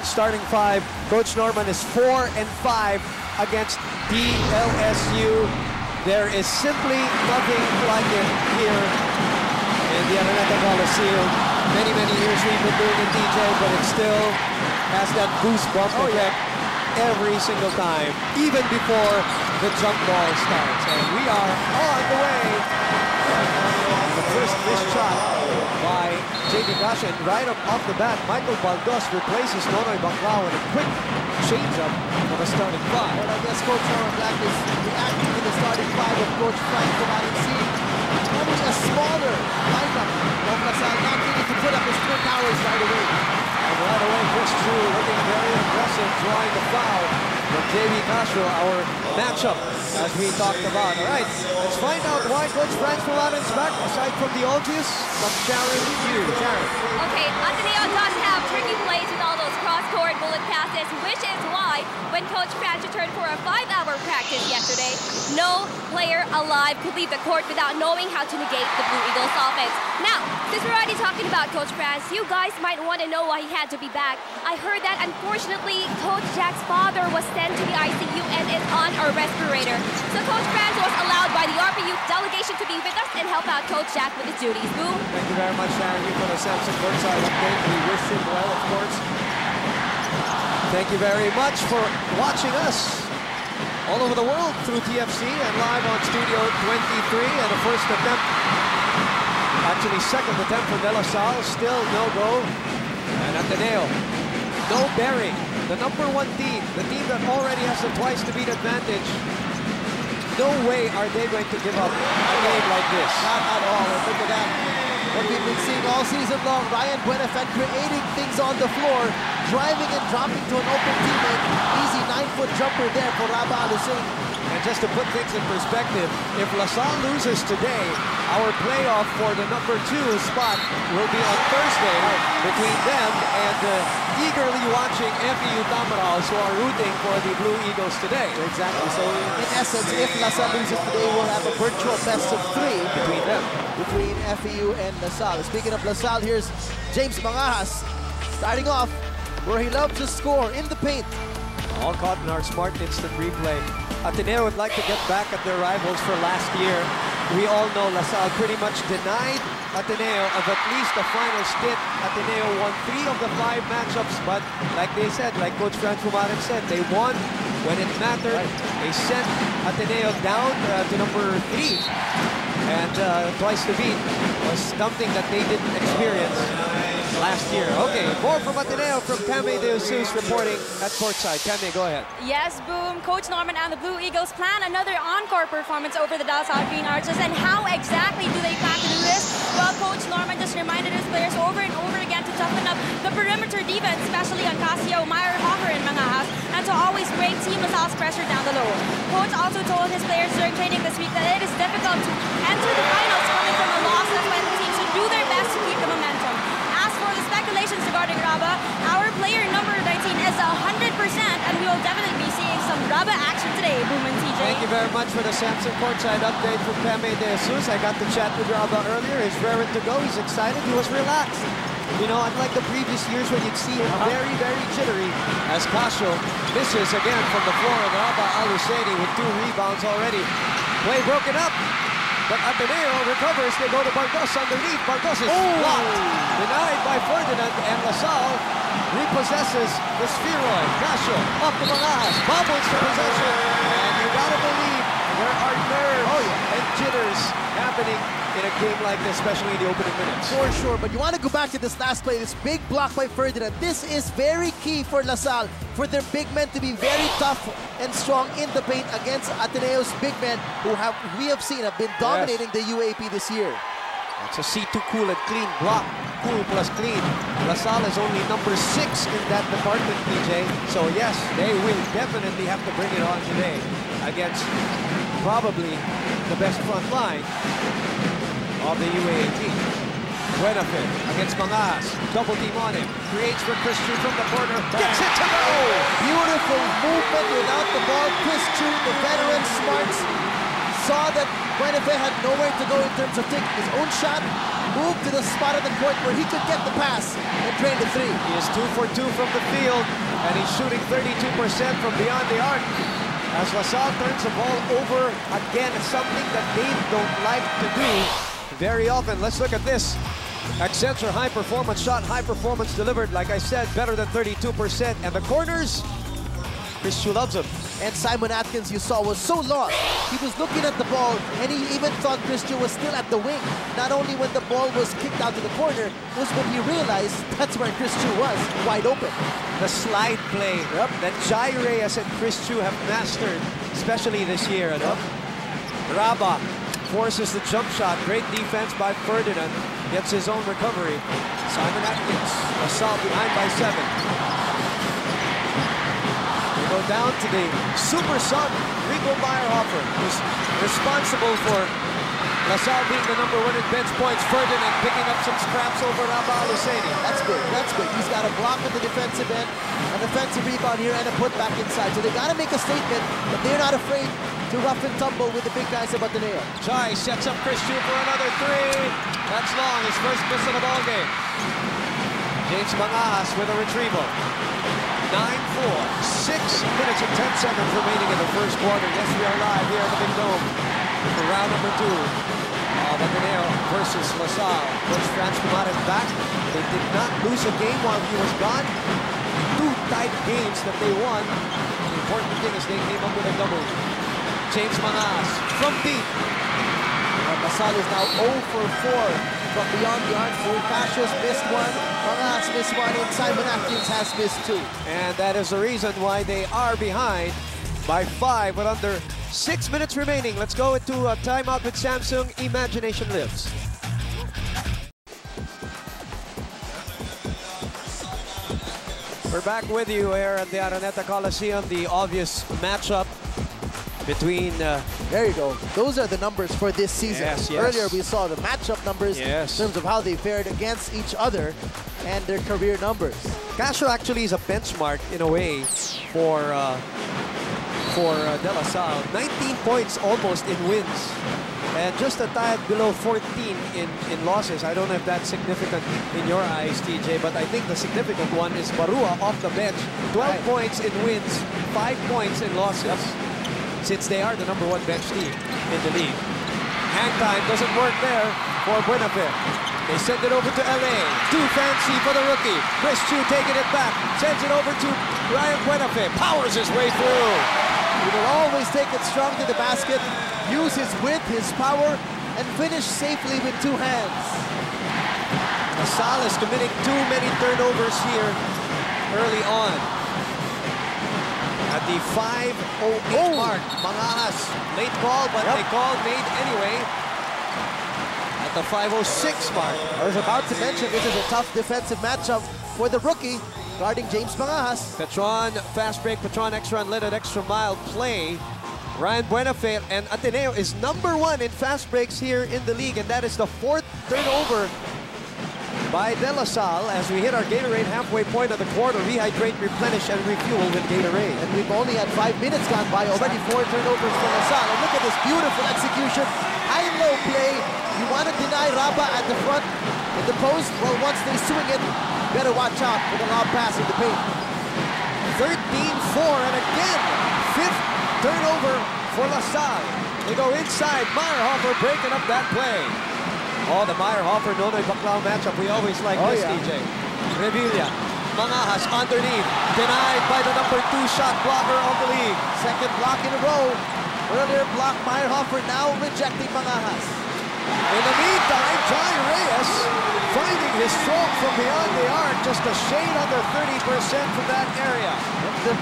Starting five, Coach Norman is 4-5 against DLSU. There is simply nothing like it here in the Ateneo Coliseum. Many years we've been doing it, DJ, but it still has that goosebump effect every single time, even before the jump ball starts. And we are on the way. The first missed shot by J.D. Gashin right off the bat. Michael Baldos replaces Nonoy Baclao in a quick change-up for the starting five. Well, I guess Coach Norman Black is reacting to the starting five of Coach Frank Comanense. Having a smaller lineup of LaSalle, not needing to put up his twin towers right away. And right away, Chris Drew looking very aggressive, drawing the foul from J.B. Castro, our matchup, as we talked about. All right, let's find out why Coach Frank Comanense is back, aside from the obvious, from Sharon Hugh. Sharon. Okay, Ateneo does have tricky plays with all those cross-court bullet passes, which is why when Coach Frank returned for a 5-hour practice yesterday, no player alive could leave the court without knowing how to negate the Blue Eagles offense. Now, since we're already talking about Coach Frank, you guys might want to know why he had to be back. I heard that unfortunately, Coach Jack's father was sent to the ICU and is on a respirator. So Coach Frank was allowed by the RPU delegation to be with us and help out Coach Jack with his duties. Boom. Thank you very much, Sharon, for the Samson courtside update. We wish him well, of course. Thank you very much for watching us all over the world through TFC and live on Studio 23. And the first attempt, actually second attempt for De La Salle, still no go. And Ateneo, no bearing. The #1 team, the team that already has a twice to beat advantage. No way are they going to give up a game like this. Not at all. And look at that. What we've been seeing all season long, Ryan Buenafed creating things on the floor, driving and dropping to an open teammate. Easy 9-foot jumper there for Raba Alusing. And just to put things in perspective, if LaSalle loses today, our playoff for the #2 spot will be on Thursday between them and eagerly watching FEU Tamaraos, who are rooting for the Blue Eagles today. Exactly. So in essence, if LaSalle loses today, we'll have a virtual best-of-3 between them. Between FEU and LaSalle. Speaking of LaSalle, here's James Mangahas starting off where he loves to score in the paint. All caught in our smart instant replay. Ateneo would like to get back at their rivals for last year. We all know LaSalle pretty much denied Ateneo of at least a final stint. Ateneo won 3 of the 5 matchups, but like they said, like Coach Frank Comanense said, they won when it mattered. They sent Ateneo down to #3. And twice to beat was something that they didn't experience last year. Okay, more from Ateneo from Came De Jesus reporting at courtside. Came, go ahead. Yes, Boom. Coach Norman and the Blue Eagles plan another encore performance over the DLSU Archers. And how exactly do they plan to do this? Well, Coach Norman just reminded his players over and over again to toughen up the perimeter defense, especially on Casio, Meyer, Hoffer, and Mangahas, and to always break Team LaSalle's pressure down the low. Coach also told his players during training this week that it is difficult to enter the finals coming from a loss. That's why the team should do their best to keep the momentum. As for the speculations regarding Raba, our player number 19 is 100%, and we will definitely be seeing some Raba action today, Boom and TJ. Thank you very much for the Samson courtside update from Came De Jesus. I got to chat with Raba earlier. He's raring to go. He's excited. He was relaxed. You know, unlike the previous years when you'd see him very jittery, as Casio misses again from the floor of Raba Aluseni with 2 rebounds already. Play broken up. But Ateneo recovers. They go to Bardos underneath. Bardos is blocked. Denied by Ferdinand, and LaSalle repossesses the spheroid. Casio up to Mangahas. Bobbles the possession. And you gotta believe there are nerves and jitters happening in a game like this, especially in the opening minutes. For sure, but you want to go back to this last play, this big block by Ferdinand. This is very key for LaSalle, for their big men to be very tough and strong in the paint against Ateneo's big men, who we have seen have been dominating the UAP this year. It's a C2 cool and clean block. Cool plus clean. LaSalle is only #6 in that department, PJ. So yes, they will definitely have to bring it on today against probably the best front line of the UAAP. Buenafed against Mangahas. Double team on him. Creates for Chris Chu from the corner. Gets it to go! Beautiful movement without the ball. Chris Chu, the veteran smarts, saw that Buenafed had nowhere to go in terms of taking his own shot. move to the spot of the court where he could get the pass and drain the three. He is 2 for 2 from the field, and he's shooting 32% from beyond the arc. As LaSalle turns the ball over again, something that they don't like to do very often. Let's look at this. Accenture high performance shot, high performance delivered. Like I said, better than 32%. And the corners, Chris Chu loves them. And Simon Atkins, you saw, was so lost. He was looking at the ball, and he even thought Christian was still at the wing. Not only when the ball was kicked out to the corner, was when he realized that's where Christian was, wide open. The slide play that Jai Reyes and Chris Chu have mastered, especially this year. Raba forces the jump shot. Great defense by Ferdinand. Gets his own recovery. Simon Atkins, LaSalle behind by 7. Go down to the super son, Rico Meyerhofer, who's responsible for LaSalle being the #1 in bench points. Ferdinand picking up some scraps over Raba Al-Husseini. That's big, that's big. He's got a block at the defensive end, an offensive rebound here, and a put back inside. So they got to make a statement that they're not afraid to rough and tumble with the big guys of Ateneo. Jai sets up Chris Chu for another 3. That's long, his first miss of the ball game. James Mangas with a retrieval. 9-4, 6 minutes and 10 seconds remaining in the first quarter. Yes, we are live here at the Big Dome for round number 2 of Ateneo versus LaSalle. Coach Franz Pumares back. They did not lose a game while he was gone. 2 tight games that they won. The important thing is they came up with a double. James Mangas from deep. LaSalle is now 0 for 4 from beyond the arc. Cassius missed 1, Mangas missed 1, and Simon Atkins has missed 2. And that is the reason why they are behind by 5 with under 6 minutes remaining. Let's go into a timeout with Samsung. Imagination lives. We're back with you here at the Araneta Coliseum. The obvious matchup between... there you go. Those are the numbers for this season. Yes, yes. Earlier we saw the matchup numbers in terms of how they fared against each other and their career numbers. Castro actually is a benchmark in a way for De La Salle. 19 points almost in wins and just a tad below 14 in losses. I don't know if that's significant in your eyes, TJ, but I think the significant one is Barua off the bench. 12 points in wins, 5 points in losses. Since they are the #1 bench team in the league. Hang time doesn't work there for Buenafe. They send it over to LA. Too fancy for the rookie. Chris Chu taking it back. Sends it over to Ryan Buenafe. Powers his way through. He will always take it strong to the basket, use his width, his power, and finish safely with 2 hands. LaSalle is committing too many turnovers here early on. At the 5:08 mark, Mangas, late call, but they called made anyway. At the 5:06 mark. I was about to mention this is a tough defensive matchup for the rookie guarding James Mangas. Petron, fast break, Petron extra unleaded, extra mile play. Ryan Buenafe and Ateneo is #1 in fast breaks here in the league, and that is the 4th turnover by De La Salle. As we hit our Gatorade halfway point of the quarter, rehydrate, replenish, and refuel with Gatorade. And we've only had 5 minutes gone by, already 4 turnovers for La Salle. And look at this beautiful execution. High and low play. You want to deny Raba at the front in the post? Well, once they swing it, better watch out for the lob pass in the paint. 13-4, and again, 5th turnover for La Salle. They go inside. Meyerhofer breaking up that play. Oh, the Meyerhofer Nonoy Baclao matchup. We always like this, DJ. Revilla. Mangas underneath. Denied by the #2 shot blocker of the league. Second block in a row. Earlier block, Meyerhofer now rejecting Mangas. In the meantime, Jai Reyes finding his stroke from beyond the arc. Just a shade under 30% from that area. The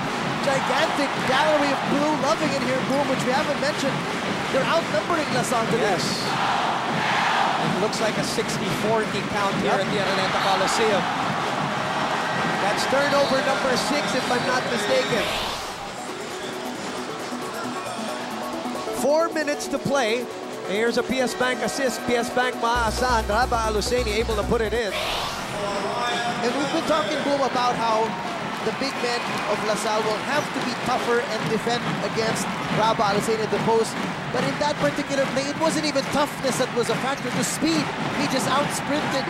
gigantic gallery of blue loving it here, Boom, which we haven't mentioned. They're outnumbering LaSalle today. Yes. It looks like a 60-40 count here at the Araneta Coliseum. That's turnover #6, if I'm not mistaken. 4 minutes to play. Here's a PS Bank assist. PS Bank Maasan. Raba Al-Husseini able to put it in. And we've been talking, Boom, about how the big men of LaSalle will have to be tougher and defend against Raba Alasane at the post. But in that particular play, it wasn't even toughness that was a factor, it was speed. He just out-sprinted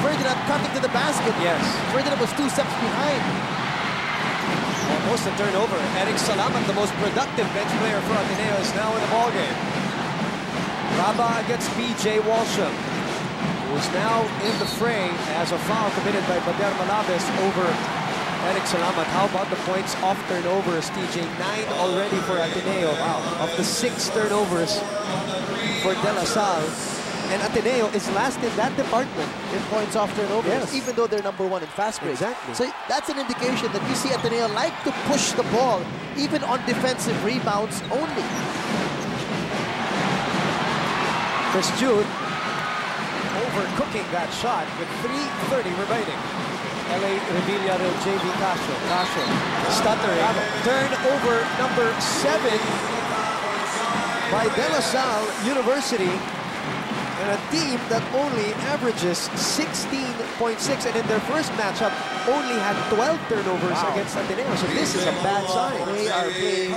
Ferdinand cutting to the basket. Yes. Ferdinand was 2 steps behind. Almost a turnover. Eric Salamat, the most productive bench player for Ateneo, is now in the ballgame. Raba against BJ Walsham, who is now in the fray as a foul committed by Bader Malabes over Eric Salamat. How about the points off turnovers, TJ? 9 already for Ateneo. Wow. Of the 6 turnovers for De La Salle. And Ateneo is last in that department In points off turnovers, Yes. even though they're number 1 in fast break. Exactly. So that's an indication that you see Ateneo like to push the ball, even on defensive rebounds only. Chris Jude overcooking that shot with 3:30 remaining. LA Revilla del JV Casio. Stuttering. Turnover number 7 by De La Salle University. And a team that only averages 16.6, and in their first matchup only had 12 turnovers against Ateneo. So this is a bad sign. They are playing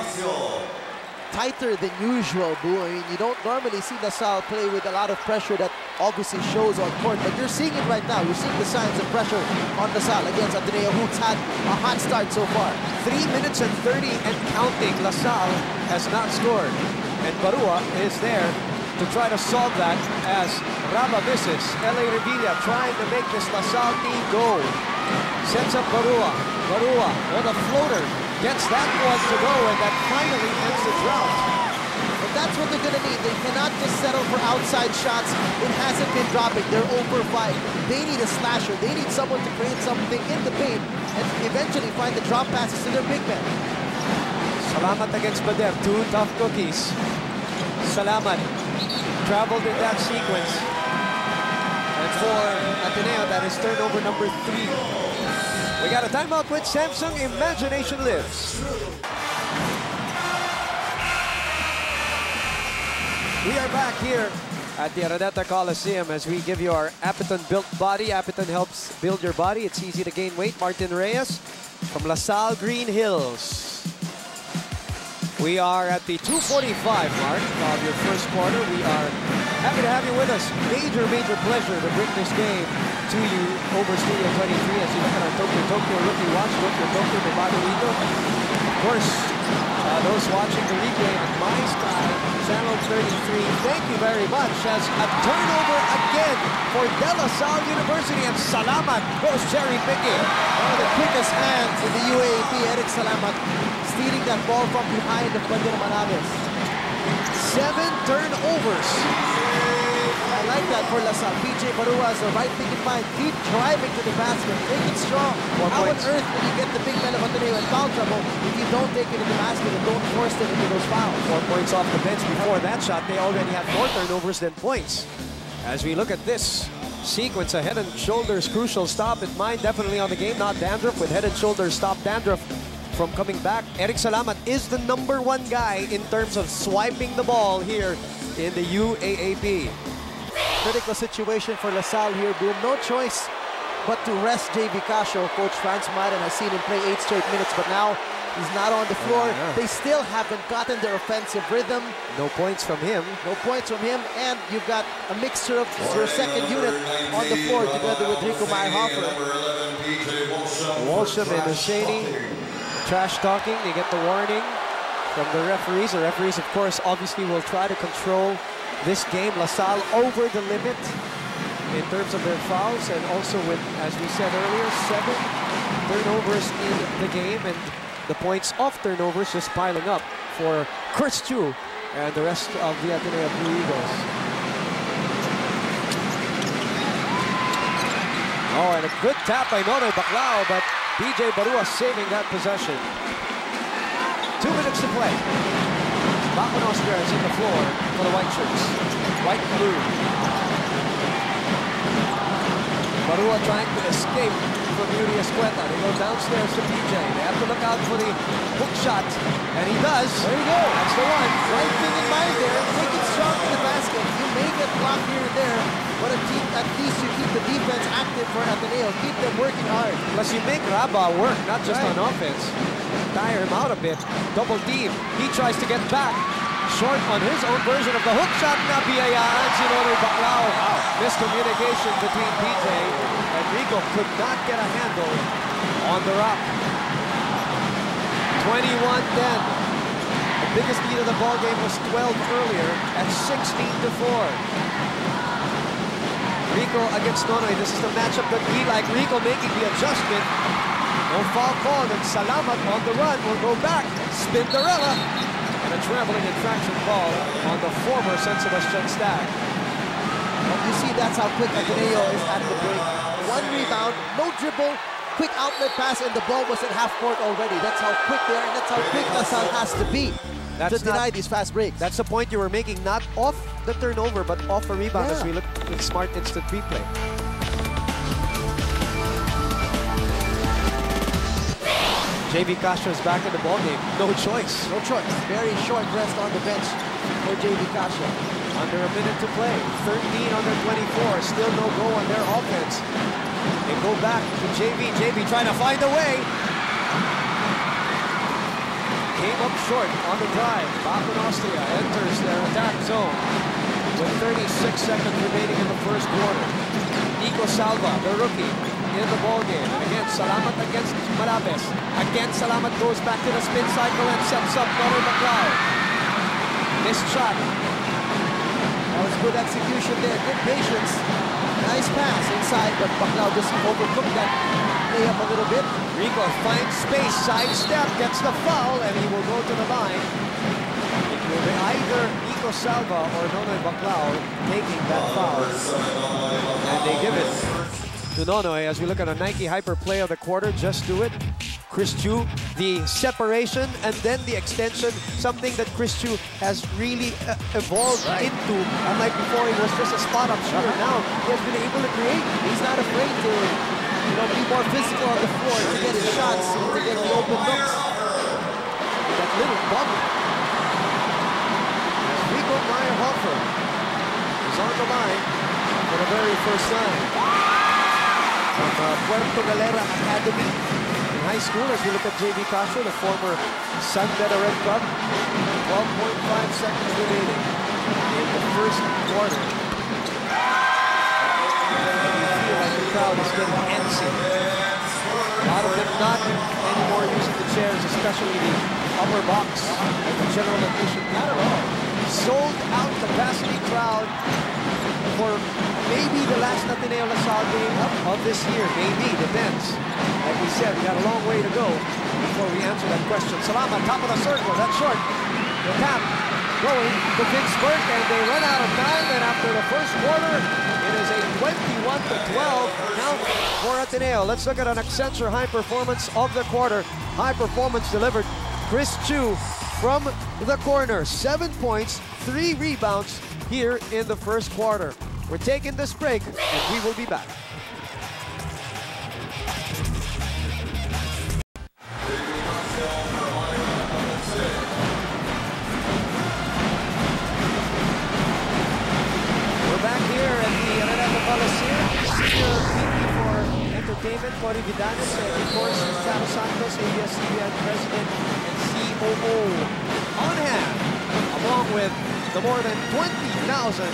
tighter than usual, Boo. I mean, you don't normally see LaSalle play with a lot of pressure that obviously shows on court, but you're seeing it right now. You're seeing the signs of pressure on LaSalle against Ateneo, who's had a hot start so far. 3 minutes and 30 and counting. LaSalle has not scored. And Barua is there to try to solve that as Raba misses. LA Revilla trying to make this LaSalle team go. Sets up Barua. Barua with a floater. Gets that one to go, and that finally ends the drought. But that's what they're going to need. They cannot just settle for outside shots. It hasn't been dropping. They're over 5. They need a slasher. They need someone to create something in the paint and eventually find the drop passes to their big men. Salamat against Bader. 2 tough cookies. Salamat traveled in that sequence. And for Ateneo, that is turnover number 3. We got a timeout with Samsung. Imagination lives. We are back here at the Araneta Coliseum as we give you our Apeton built body. Apeton helps build your body. It's easy to gain weight. Martin Reyes from LaSalle Green Hills. We are at the 2:45 mark of your first quarter. We are happy to have you with us. Major pleasure to bring this game to you over Studio 23 as you look at our Tokyo Rookie Watch, Tokyo Mebagarito. Of course, those watching the replay on My Sky, Channel 33, thank you very much as a turnover again for De La Salle University, and Salamat goes cherry picking. One of the quickest hands in the UAAP, Eric Salamat, stealing that ball from behind of Bader Malabes. 7 turnovers. I like that for LaSalle. PJ Barua has the right thing in mind. Keep driving to the basket. Make it strong. How on earth will you get the big men of Ateneo in foul trouble if you don't take it in the basket and don't force them into those fouls? 4 points off the bench before that shot. They already had more turnovers than points. As we look at this sequence, a head and shoulders crucial stop in mind. Definitely on the game, not Dandruff. With head and shoulders stop Dandruff from coming back. Eric Salamat is the number 1 guy in terms of swiping the ball here in the UAAP. Critical situation for LaSalle here, Boom. No choice but to rest JV Casio. Coach Franz Madden has seen him play 8 straight minutes, but now he's not on the floor. They still haven't gotten their offensive rhythm. No points from him. No points from him, and you've got a mixture of your second unit on the floor together with Rico Meyerhofer. Walsham and Hosseini trash talking. They get the warning from the referees. The referees, of course, obviously will try to control this game. LaSalle over the limit in terms of their fouls, and also with, as we said earlier, 7 turnovers in the game, and the points off turnovers just piling up for Chris Chu and the rest of the Ateneo Blue Eagles. Oh, and a good tap by Nonoy Baclao, but BJ Barua saving that possession. 2 minutes to play. Baconos is in the floor for the white shirts. White and blue. Barua trying to escape from Yuri Escueta. They go downstairs to PJ. They have to look out for the hook shot, and he does. There you go. That's the one. Right thing in mind there. Take it strong to the basket. You may get blocked here and there, but at least you keep the defense active for Ateneo. Keep them working hard. Plus, you make Raba work, not just on offense. Tire him out a bit. Double team. He tries to get back. Short on his own version of the hook shot. Nabiyayaan si Nonoy Baclao. Miscommunication between PJ and Rico could not get a handle on the rock. 21-10. The biggest lead of the ball game was 12 earlier at 16-4. Rico against Nonoy. This is the matchup that we like. Rico making the adjustment. No foul call, and Salamat on the run will go back. Spinderella. And a traveling infraction call on the former San Sebastian Stag. Well, you see, that's how quick Ateneo is at the break. One rebound, no dribble, quick outlet pass, and the ball was at half court already. That's how quick they are, and that's how quick LaSalle has to be to deny these fast breaks. That's the point you were making, not off the turnover, but off a rebound as we look with smart instant replay. JV Castro is back in the ballgame. No choice. No choice. Very short rest on the bench for JV Castro. Under a minute to play. 13 under 24. Still no go on their offense. They go back to JV. JV trying to find a way. Came up short on the drive. Baco Austria enters their attack zone with 36 seconds remaining in the first quarter. Nico Salva, the rookie, in the ballgame. And again, Salamat against Malabes. Again, Salamat goes back to the spin cycle and sets up Nonoy Baclao. Missed shot. That was good execution there. Good patience. Nice pass inside, but Baclao just overcooked that layup a little bit. Rico finds space, sidestep, gets the foul, and he will go to the line. It will be either Nico Salva or Nonoy Baclao taking that foul. And they give it to Nonoy as we look at a Nike Hyper play of the quarter. Just do it. Chris Chu, the separation and then the extension, something that Chris Chu has really evolved into. Unlike before, he was just a spot-up shooter. Now he has been able to create. He's not afraid to, be more physical on the floor to get his shots, to get the open looks. That little bubble. Rico Meyer-Hoffer is on the line for the very first time. From Puerto Galera Academy in high school, as we look at JV Castro, the former San Beda Red Club. 12.5 seconds remaining in the first quarter. You feel like the crowd is getting antsy. A lot of them not anymore using the chairs, especially the upper box at the general admission. Not at all. Sold out capacity crowd for maybe the last Ateneo LaSalle game of this year. Maybe, depends. Like we said, we got a long way to go before we answer that question. Salamat, top of the circle, that's short. The tap going to Vicksburg, and they run out of time, and after the first quarter, it is a 21-12 count for Ateneo. Let's look at an Accenture high performance of the quarter. High performance delivered. Chris Chu from the corner. 7 points, 3 rebounds here in the first quarter. We're taking this break, and we will be back. We're back here at the Ateneo Coliseum. Senior VP for Entertainment, Cory Vidanes, and of course, Charo Santos, ABS-CBN President and COO on hand, along with the more than 20,000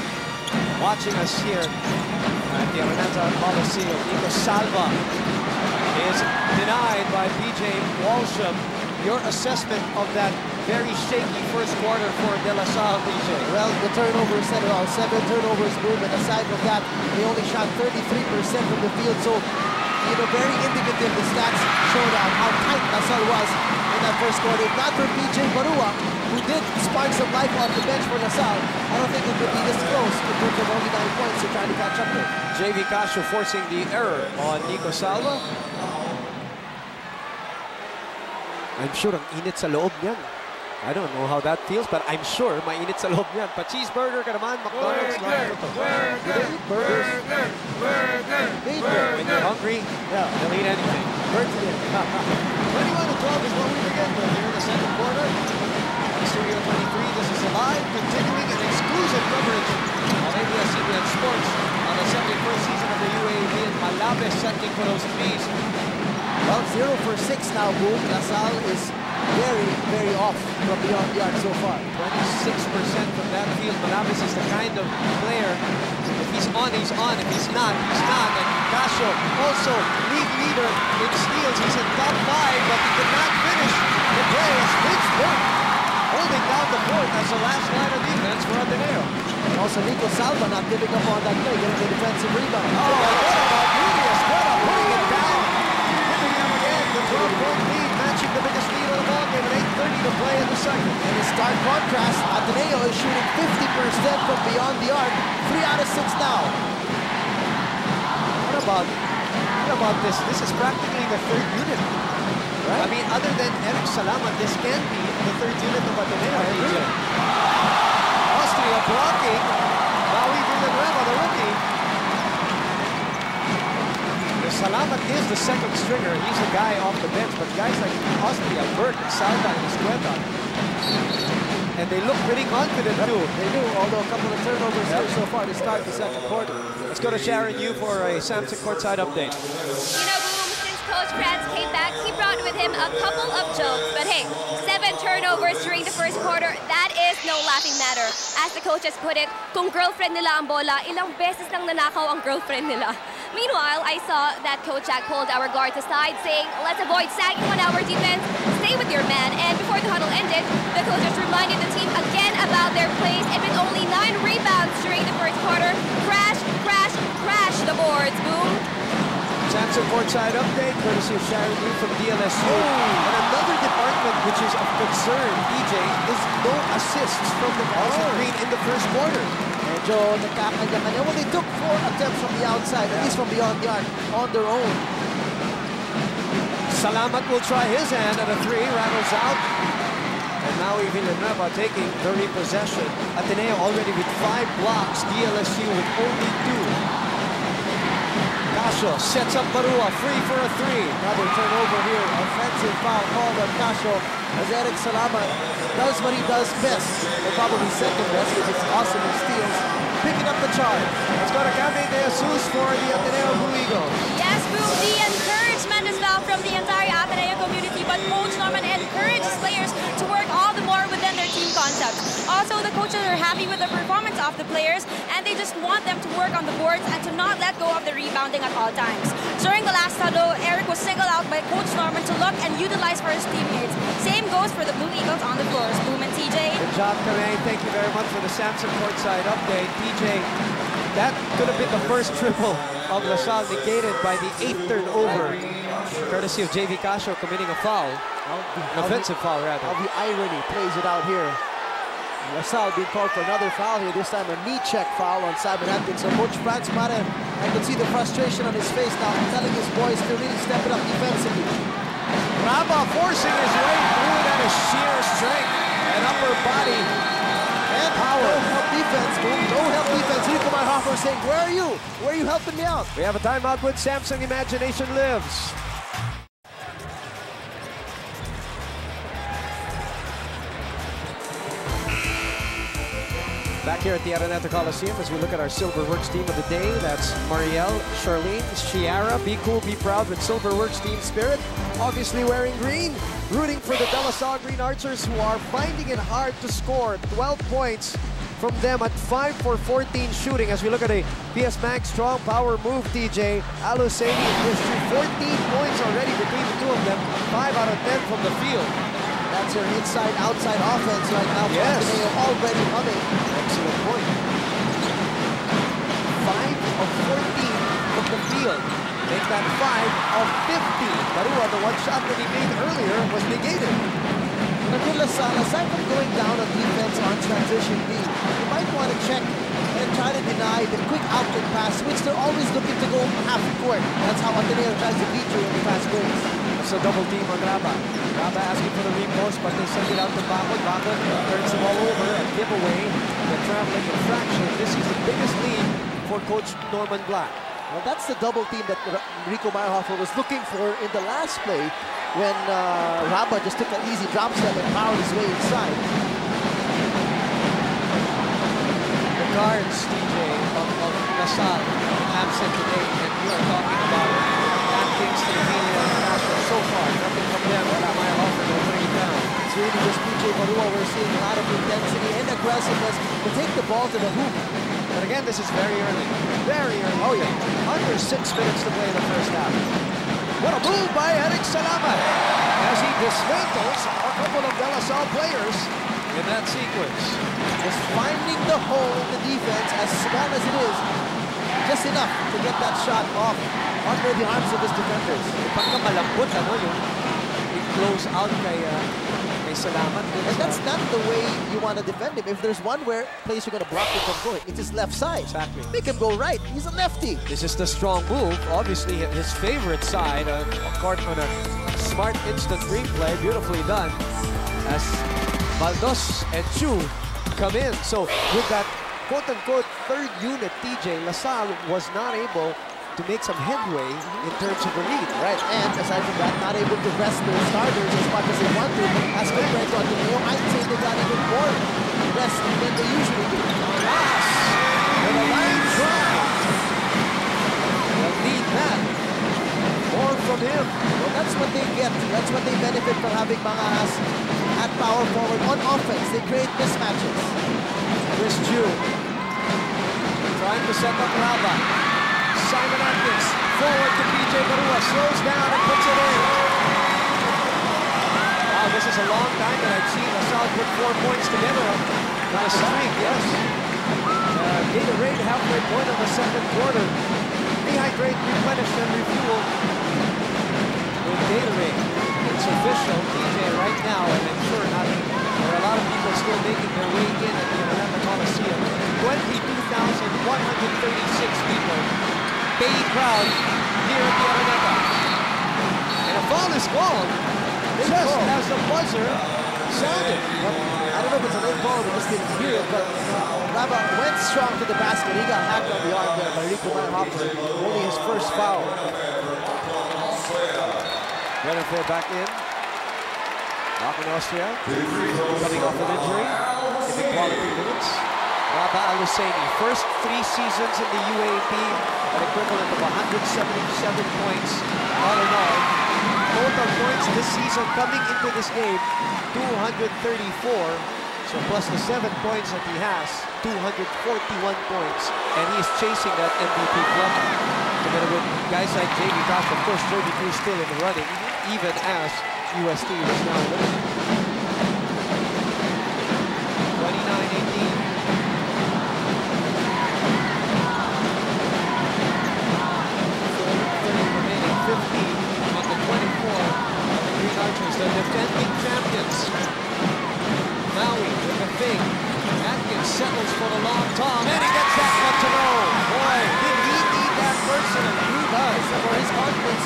watching us here at the Ateneo Coliseum. Nico Salva is denied by PJ Walsham. Your assessment of that very shaky first quarter for De La Salle, PJ? Well, the turnovers said it all. 7 turnovers movement. Aside from that, they only shot 33% from the field. So, very indicative. The stats showed out how tight La Salle was in that first quarter. If not for PJ Barua, who did spark some life off the bench for La Salle, I don't think it would be this close in terms of only 9 points to trying to catch up there. JV Castro forcing the error on Nico Salva. I'm sure ang init sa loob niyan. I don't know how that feels, but I'm sure mainit sa loob yan. Pa-cheeseburger ka naman, McDonald's. Burgers. When you're hungry, Yeah. you'll eat anything. 21-12 is what we begin with here in the second quarter. On Studio 23, this is a live, continuing, and exclusive coverage of ABS-CBN Sports on the 71st season of the UAAP in Malabes, settling for those threes. Well, 0 for 6 now, Boom. Salle is very, very off from beyond the arc so far. 26% from that field. Malabes is the kind of player, if he's on, he's on. If he's not, he's not. And Casio, also league leader in steals. He's in top 5, but he could not finish the play as Pittsburgh holding down the court as the last line of defense for Ateneo. And also Nico Salva not giving up on that play, getting the defensive rebound. Oh, what about Julius? What about putting it down? Giving him again the 12-point lead, matching the biggest lead of the ballgame with 8:30 to play in the second. And in stark contrast, Ateneo is shooting 50% from beyond the arc. 3 out of 6 now. What about this? This is practically the third unit. Right? I mean, other than Eric Salamat, this can be the third unit of Ateneo. Austria blocking. Maui Villanueva, the rookie. The Salamat is the second stringer. He's the guy off the bench. But guys like Austria, Bert, Salta, and Escueta, and they look pretty confident too. They do, although a couple of turnovers here so far to start the second quarter. Let's go to Sharon Yu for a Samson courtside update. You know, Boom, since Coach Franz came back, he brought with him a couple of jokes. But hey, 7 turnovers during the first quarter, that is no laughing matter. As the coaches put it, kung girlfriend nila ang bola, ilang beses lang nanakaw ang girlfriend nila. Meanwhile, I saw that Coach Jack pulled our guards aside, saying, let's avoid sagging on our defense, stay with your man. And before the huddle ended, the coaches reminded the team again about their plays, and with only 9 rebounds during the first quarter, crash the boards. Boom. Samson courtside update, courtesy of Sharon Yu from DLSU. And another department which is of concern, DJ, is no assists from the Boston Green in the first quarter. Medyo nagkakanya-kanya. Well, they took 4 attempts from the outside, at least from beyond the arc, on their own. Salamat will try his hand at a 3, rattles out. And now Villanueva taking the repossession. Ateneo already with 5 blocks, DLSU with only 2. Casio sets up Barua, free for a 3. Another turnover here. Offensive foul called on Casio as Eric Salamat does what he does best. Or probably second best because it's awesome in steals. Picking up the charge. Let's go to Cami De Jesus for the Ateneo Blue Eagles. Yes, Boom, the encouragement is now from the entire Ateneo community, but Coach Norman encourages players to work all the more within their team concept. Also, the coaches are happy with the performance of the players, and they just want them to work on the boards and to not let go of the rebounding at all times. During the last huddle, Eric was singled out by Coach Norman to look and utilize for his teammates. Same goes for the Blue Eagles on the floors. Boom and TJ. Good job, Kamei. Thank you very much for the Samson courtside update. TJ, that could have been the first triple of LaSalle, negated by the 8th turnover, courtesy of JV Casio committing a foul. An offensive foul, rather. How the irony plays it out here. LaSalle being called for another foul here, this time a knee check foul on Simon Atkins. So Coach Franz Maren, I can see the frustration on his face now, telling his boys to really step it up defensively. Raba forcing his way through, that is sheer strength and upper body and power. No help defense, Boom. No help defense. Rico Hoffer saying, where are you? Where are you helping me out? We have a timeout with Samsung Imagination Lives. Back here at the Araneta Coliseum as we look at our Silverworks team of the day. That's Marielle, Charlene, Chiara. Be cool, be proud with Silverworks team spirit. Obviously wearing green, rooting for the DLSU Green Archers, who are finding it hard to score. 12 points from them at 5 for 14 shooting. As we look at a PS Max strong power move, TJ. Aluseni in history, 14 points already between the two of them. 5 out of 10 from the field. That's your inside-outside offense right now. Yes. They are already humming. Excellent point. 5 of 14 from the field. Make that 5 of 50. Barua, the one shot that he made earlier, was negated. Nagula Salle, aside from going down on defense on transition B, you might want to check and try to deny the quick outlet pass, which they're always looking to go half court. That's how Ateneo tries to beat you in the fast breaks. comes the double team on Raba. Raba asking for the repost, but they send it out to Bakod. Bakod turns the ball over, a giveaway, the traveling infraction. This is the biggest lead for Coach Norman Black. Well, that's the double team that Rico Meyerhofer was looking for in the last play when Raba just took an easy drop step and powered his way inside. The guards, DJ, of Salle absent today, and we are talking about Atkins to Ateneo International so far. Nothing from them. Meyerhofer will bring it down. It's really just PJ Barua. We're seeing a lot of intensity and aggressiveness to take the ball to the hoop. But again, this is very early. Very early. Oh, yeah. Under 6 minutes to play in the first half. What a move by Eric Salamat as he dismantles a couple of De La Salle players in that sequence. Just finding the hole in the defense, as small as it is, just enough to get that shot off under the arms of his defenders. Pagka malambot, ano, yung close out kay Salamat. And that's not the way you want to defend him. If there's one place you're going to block him from going, it's his left side. Exactly. Make him go right. He's a lefty. This is the strong move. Obviously, his favorite side. Caught on a smart instant replay. Beautifully done. As Baldos and Chu come in. So with that quote-unquote third unit, TJ, LaSalle was not able to make some headway in terms of the lead. Right, and aside from that, not able to rest their starters as much as they want to. As compared to Ateneo, I'd say they got even more rest than they usually do. Ross with a line drive. The lead man. More from him. Well, that's what they get. That's what they benefit from having Mangas at power forward on offense. They create mismatches. Chris Chu trying to set up Raba. Simon Atkins forward to PJ Barua, slows down and puts it in. Wow, this is a long time that I've seen LaSalle put 4 points together on a streak, yes. Gatorade halfway point of the second quarter. Rehydrate, replenish, and refuel with Gatorade. It's official, DJ, right now, and I'm sure there are a lot of people still making their way in at the Ateneo Coliseum. 22,136 people. Big crowd here at the Ateneo. And a foul is called just as the buzzer sounded. Well, I don't know if it's a late ball, we just didn't hear it, but Raba went strong to the basket. He got hacked on the arm there by Rico Meyerhofer. Only his first foul. Renner back in. Back in Austria. Coming off an injury. Giving quality minutes. Raba Al-Husseini, first 3 seasons in the UAAP, an equivalent of 177 points all in all. Total points this season coming into this game, 234. So plus the 7 points that he has, 241 points. And he is chasing that MVP club. Together with guys like J.B. Tosh, of course, 32 still in the running, even as UST is now winning. 29-18. The defending champions. Maui with the thing. Atkins settles for the long tom, and he gets that one to go. Boy, did he need that personally? He does. For his confidence,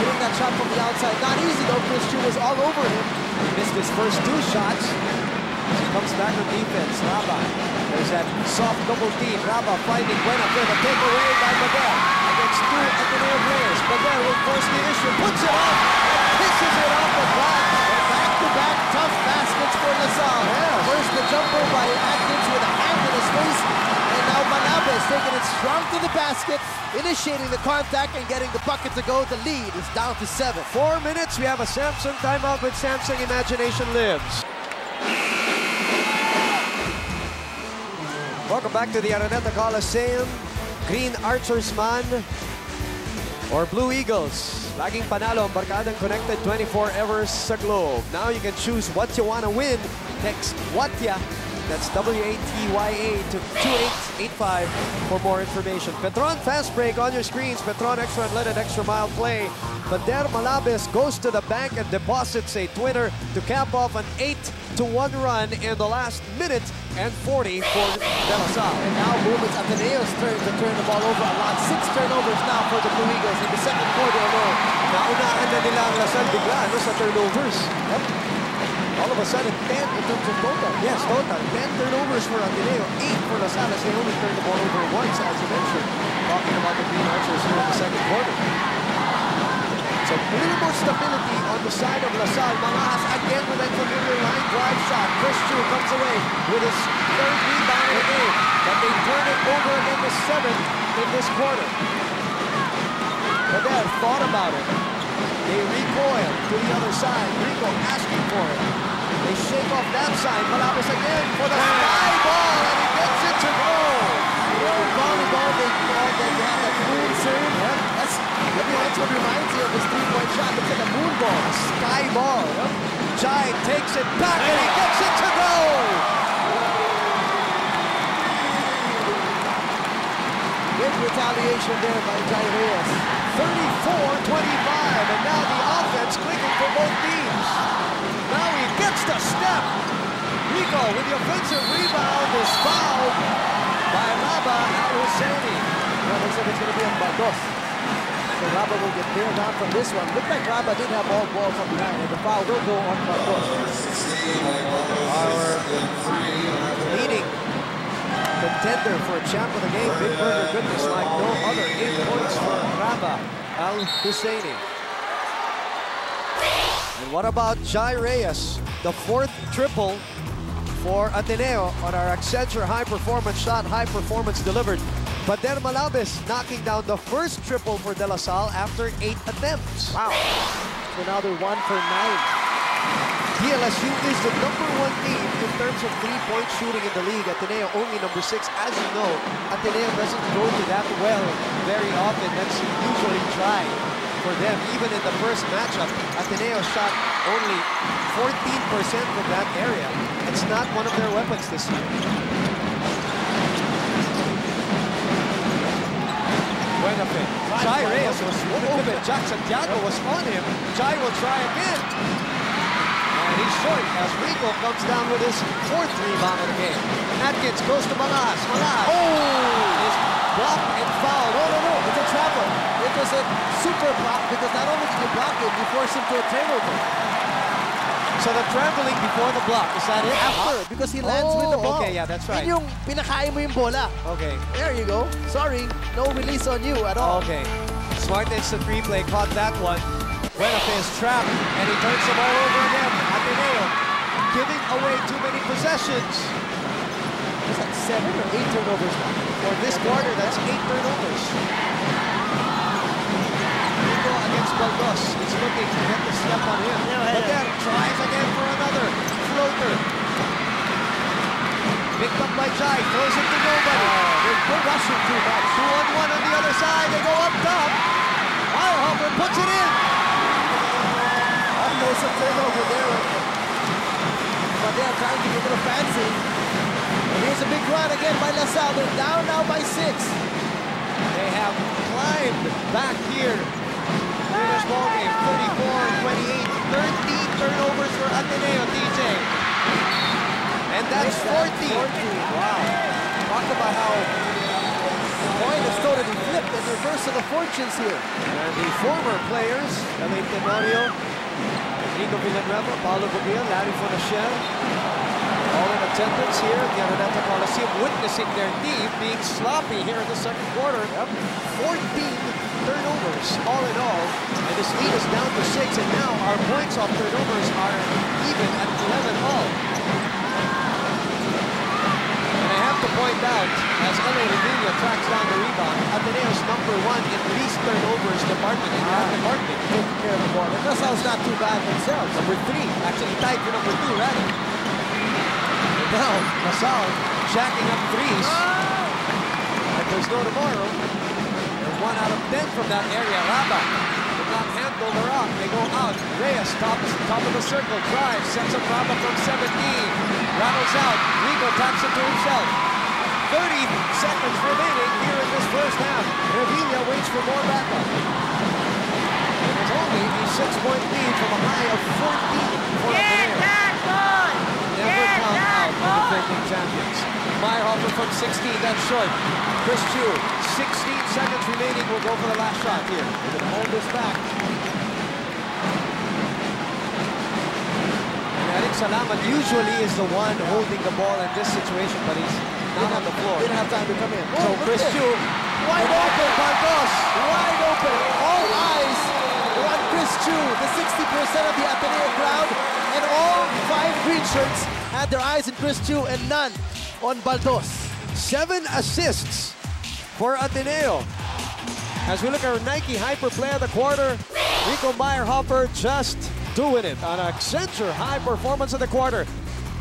hitting that shot from the outside. Not easy though, Chris Chu was all over him. He missed his first 2 shots. He comes back on defense. Raba. There's that soft double team. Raba finding Buena for the takeaway by Badel against 2 Ateneo players. Badel will force the issue, puts it off, and kisses it off the glass. Back-to-back tough baskets for LaSalle. Yeah. First the jumper by Atkins with a hand in his face, and now Manabe is taking it strong to the basket, initiating the contact and getting the bucket to go. The lead is down to 7. 4 minutes, we have a Samsung timeout with Samsung Imagination Lives. Welcome back to the Ateneo Coliseum. Green Archers man or Blue Eagles. Laging panalo ang barkadang connected 24 hours sa globe. Now you can choose what you want to win. Text WATYA That's WATYA to 2885 for more information. Petron fast break on your screens. Petron extra unleaded extra mile play. Pader Malabes goes to the bank and deposits a twinner to cap off an 8-1 run in the last minute and 40 for De La Salle. And now Movements Ateneo's turn to turn the ball over a lot. 6 turnovers now for the Blue Eagles in the second quarter alone. Naunahan na nila ang Lasal bigla sa turnovers. Yep. All of a sudden, 10 in terms of total. Yes, total. 10 turnovers for Ateneo, 8 for Lasal as they only turned the ball over once, as you mentioned. Talking about the Green Archers here in the second quarter. So a little more stability on the side of Lasal. Malahas again with a familiar line drive shot. Chris Chu comes away with his third rebound of the game. But they turn it over again to 7 in this quarter. But they thought about it. They recoil to the other side. Rico asking for it. They shake off that side. Malabes again for the fly ball, and he gets it to go. Volleyball, they call that they have that moon serve. That's what reminds you of his 3-point shot. Looks like a moon ball. A sky ball. Jai takes it back, and he gets it to go. Good retaliation there by Jai Reyes. 34-25, and now the offense clicking for both teams. Now he gets the step. Rico with the offensive rebound is fouled by Raba Al-Husseini. Well, looks like it's going to be on Baldos. So Raba will get bailed out from this one. Looked like Raba did have all ball from behind, and the foul will go on Baldos. Our leading contender for a champ of the game, Big Burger goodness like no other. 8 points for Raba Al-Husseini. And what about Jai Reyes? The 4th triple for Ateneo on our Accenture high performance shot, high performance delivered. Pader Malabes knocking down the first triple for De La Salle after 8 attempts. Wow. So now they're 1 for 9. DLSU is the #1 team in terms of 3-point shooting in the league. Ateneo only number 6. As you know, Ateneo doesn't go to that well very often. That's usually dry for them. Even in the first matchup, Ateneo shot only 14% from that area. It's not one of their weapons this year. Buenafit. Jai Reyes was open. Jack Santiago was on him. Jai will try again. And he's short as Rico comes down with his 4th rebound of the game. Atkins goes to Malas. Malas is blocked and fouled. No. It's a travel. It was a super block because not only did you block it, you forced him to a turnover. So the traveling before the block, is that it? After, because he lands with the ball. Okay, yeah, that's right. Yun yung pinakain mo yung bola. Okay. There you go. Sorry, no release on you at all. Okay. Smart instant replay caught that one. Buenafit is trapped, and he turns the ball over again. Ateneo giving away too many possessions. It's like 7 or 8 turnovers now. For this quarter, that's 8 turnovers. Rico against Baldos. He's looking to get the step on him. But then tries again for another floater. Picked up by Jai, throws it to nobody. They're rushing too much. 2-on-1 on the other side. They go up top. Eilhofer puts it in. There's a turnover there. But they're trying to get a little fancy. And here's a big run again by LaSalle. They're down now by 6. They have climbed back here in this ballgame. 34-28, 13 turnovers for Ateneo, DJ. And that's 14. Wow. Talk about how the coin has totally flipped and reversed of the fortunes here. And the former players, Elaine Tenorio, Nico Villanueva, Paulo Buguia, Larry Fonachel, all in attendance here at the Araneta Coliseum, witnessing their team being sloppy here in the second quarter. 14 turnovers all in all, and this lead is down to 6, and now our points off turnovers are even at 11 all. And I have to point out, as LA Revilla tracks down the rebound, Ateneo's #1 in least turnovers department in that department. Taking care of the ball. And LaSalle's not too bad themselves. Number 3, actually tied for number 2, rather. And now, LaSalle jacking up threes. Like there's no tomorrow. And 1 out of 10 from that area. Raba with cannot handle the rock. They go out. Reyes, top of the circle, drives, sends a drop from 17. Rattles out. Rico taps it to himself. 30 seconds remaining here in this first half. Revilla waits for more backup. It was only a 6-point lead from a high of 14 for Ateneo. Never count out the defending champions. Meyerhofer from 16, that's short. Chris Chu, 16 seconds remaining, will go for the last shot here. We're going to hold this back. And Eric Salaman usually is the one holding the ball in this situation, but he's not on the floor. Didn't have time to come in. So Chris Chu, wide open, Bartos, wide open. All eyes are on Chris Chu, the 60% of the Ateneo crowd, and all 5 green shirts had their eyes on Chris Chu and none on Baldos. 7 assists for Ateneo. As we look at our Nike Hyper Play of the quarter, Rico Meyerhofer just doing it on Accenture high performance of the quarter.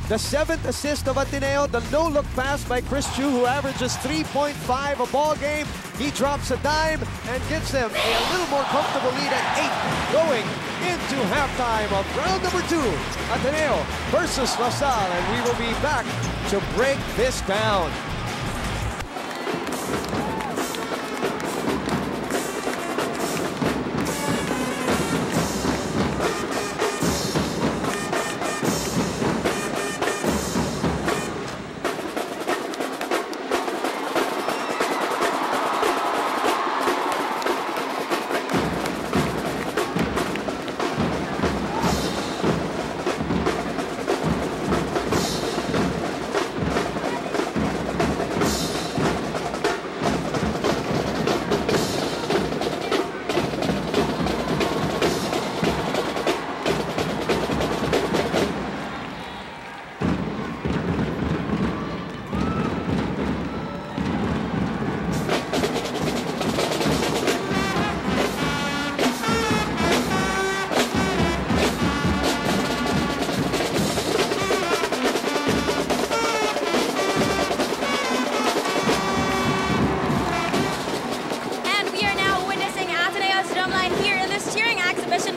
The 7th assist of Ateneo, the no-look pass by Chris Chu, who averages 3.5 a ball game. He drops a dime and gives them a little more comfortable lead at 8 going into halftime of round number 2. Ateneo versus LaSalle, and we will be back to break this down.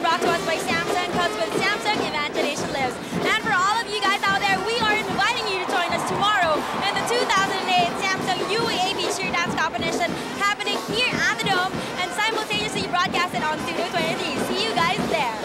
Brought to us by Samsung, because with Samsung, imagination lives. And for all of you guys out there, we are inviting you to join us tomorrow in the 2008 Samsung UAAP Cheer Dance Competition happening here at the Dome and simultaneously broadcasted on Studio 23. See you guys there.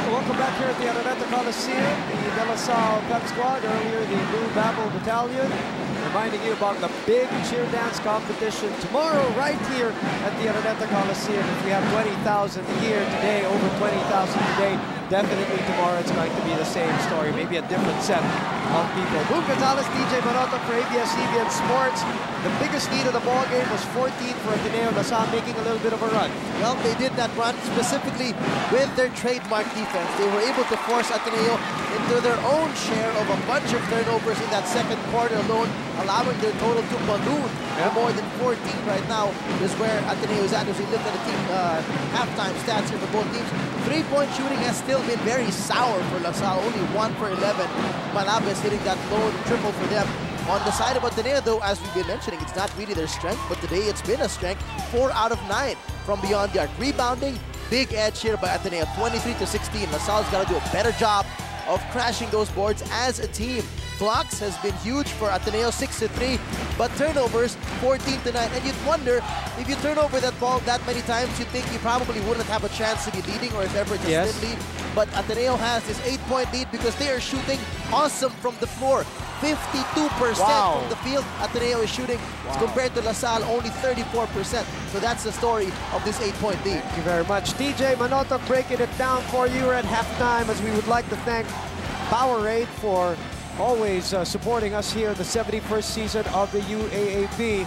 Welcome back here at the Araneta Coliseum, the De La Salle Pep Squad, earlier the Blue Babel Battalion, reminding you about the big cheer dance competition tomorrow right here at the Araneta Coliseum. If we have 20,000 here today, over 20,000 today, definitely tomorrow it's going to be the same story, maybe a different set of people. Boom Gonzalez, DJ Manoto for ABS-CBN Sports. The biggest lead of the ball game was 14 for Ateneo. LaSalle making a little bit of a run. Well, they did that run specifically with their trademark defense. They were able to force Ateneo into their own share of a bunch of turnovers in that second quarter alone, allowing their total to balloon to more than 14 right now is where Ateneo is at. As we look at the team halftime stats here for both teams, three-point shooting has still been very sour for LaSalle, only 1 for 11. Malabes hitting that lone triple for them. On the side of Ateneo, though, as we've been mentioning, it's not really their strength, but today it's been a strength. 4 out of 9 from beyond the arc. Rebounding, big edge here by Ateneo, 23-16. LaSalle's got to do a better job of crashing those boards as a team. Blocks has been huge for Ateneo, 6-3, but turnovers, 14-9. And you'd wonder, if you turn over that ball that many times, you'd think you probably wouldn't have a chance to be leading, or if ever it's a slim lead. But Ateneo has this 8-point lead because they are shooting awesome from the floor. 52% from the field, Ateneo is shooting, compared to LaSalle, only 34%. So that's the story of this 8-point lead. Thank you very much. DJ Manoto breaking it down for you at halftime, as we would like to thank Powerade for always supporting us here the 71st season of the UAAP.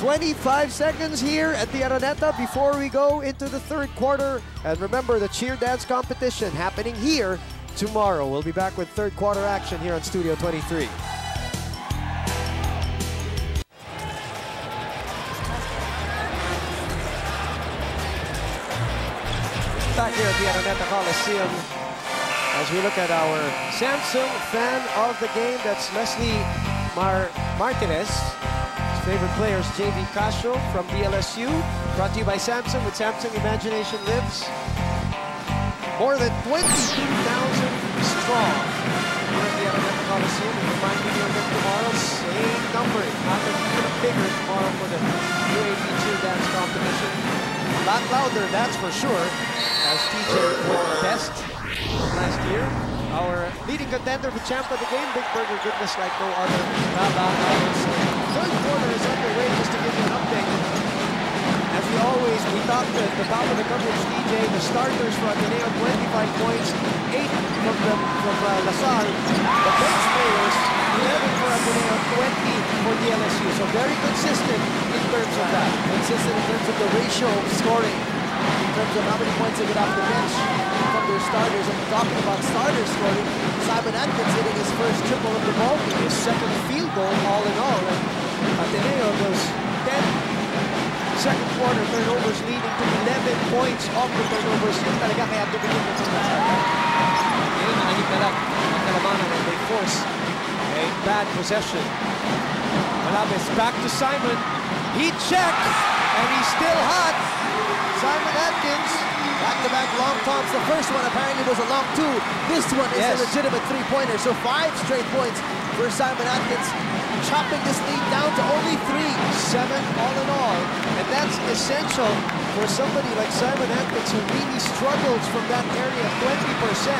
25 seconds here at the Araneta before we go into the third quarter. And remember, the cheer dance competition happening here tomorrow. We'll be back with third quarter action here on Studio 23. Back here at the Araneta Coliseum. As we look at our Samsung fan of the game, that's Leslie Martinez. His favorite player is JV Casio from DLSU. Brought to you by Samsung. With Samsung, imagination lives. More than 22,000 strong here at the Araneta Coliseum. And reminding you of tomorrow, same number. Not even bigger tomorrow for the UAP cheer dance competition. A lot louder, that's for sure, as TJ won best last year. Our leading contender for champ of the game, Big Burger goodness like no other. Third quarter is underway, just to give you an update. As we always, we thought that the top of the coverage, DJ, the starters for Ateneo, 25 points, 8 from LaSalle. The bench players, 11 for Ateneo, 20 for DLSU. So very consistent in terms of that. Consistent in terms of the ratio of scoring, in terms of how many points they get off the bench from their starters. And talking about starters scoring, Simon Atkins hitting his first triple of the ball game. His second field goal, all in all. And Ateneo goes 10 second quarter turnovers, leading to 11 points off the turnovers. Yun talaga kaya dumigil na sa ngayon, nahigit na lang ang kalamanan and they force a bad possession. Malabes back to Simon. He checked and he's still hot. Simon Atkins. Back-to-back long toms. The first one apparently was a long two. This one is a legitimate three-pointer. So 5 straight points for Simon Atkins, chopping this lead down to only 3. 7 all in all. And that's essential for somebody like Simon Atkins who really struggles from that area, 20%.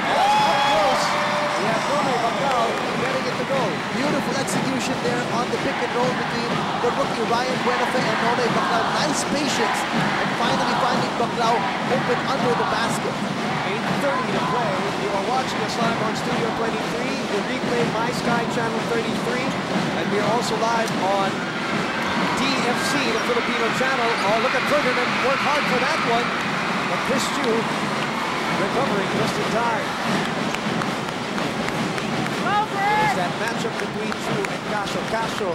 As up close, we have Nonoy Bacao getting it to go. Beautiful execution there on the pick and roll between the rookie Ryan Buenafe and Nonoy Bacao. Nice patience, and finally finding Bacao open under the basket. 8:30 to play. You are watching us live on Studio 23, the replay My Sky Channel 33, and we are also live on DFC, the Filipino channel. Oh, look at Ferdinand, work hard for that one. But Chris Chu recovering just in time. There's that matchup between Chu and Casio. Casio,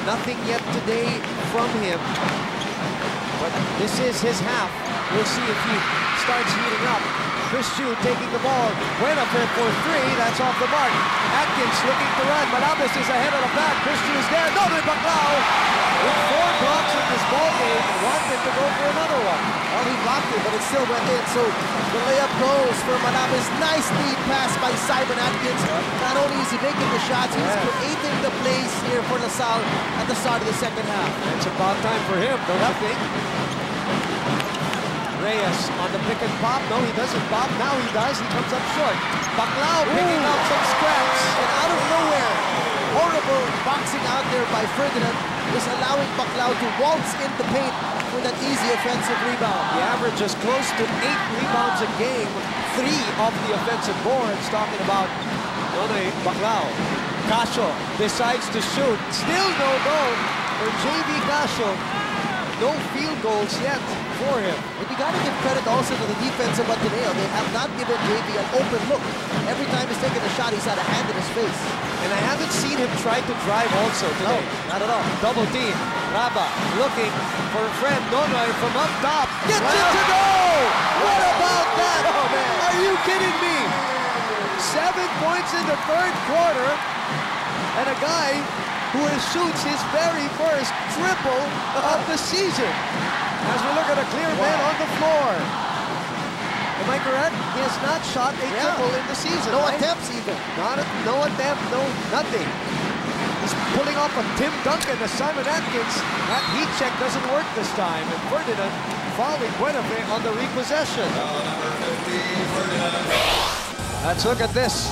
nothing yet today from him. But this is his half. We'll see if he starts heating up. Chris Chu taking the ball. Buenafe for 3. That's off the mark. Atkins looking to run. Malabes is ahead of the back. Chris Chu is there. Nonoy Bacao with 4 blocks in this ball game. Wanted to go for another one. Well, he blocked it, but it still went in. So the layup goes for Malabes. Nice lead pass by Simon Atkins. Not only is he making the shots, he's creating the plays here for LaSalle at the start of the second half. It's about time for him, don't you think? Reyes on the pick and pop. No, he doesn't pop. Now he does. He comes up short. Bacao picking up some scraps. And out of nowhere, horrible boxing out there by Ferdinand is allowing Bacao to waltz in the paint with an easy offensive rebound. The average is close to 8 rebounds a game. 3 off the offensive boards. Talking about Nonoy Bacao. Casio decides to shoot. Still no goal for JV Casio. No field goals yet for him. And you gotta give credit also to the defense of Ateneo. They have not given JV an open look. Every time he's taken a shot, he's had a hand in his face. And I haven't seen him try to drive also today. No, not at all. Double team. Raba looking for a friend. Nonoy from up top. Gets it to go! What about that? Oh, man. Are you kidding me? 7 points in the third quarter. And a guy who shoots his very first triple of the season. As we look at a clear man on the floor. Am I correct? He has not shot a triple in the season. No right? attempts even. No attempt, no nothing. He's pulling off a Tim Duncan to Simon Atkins. That heat check doesn't work this time. And Ferdinand following Buenafe on the repossession. Let's look at this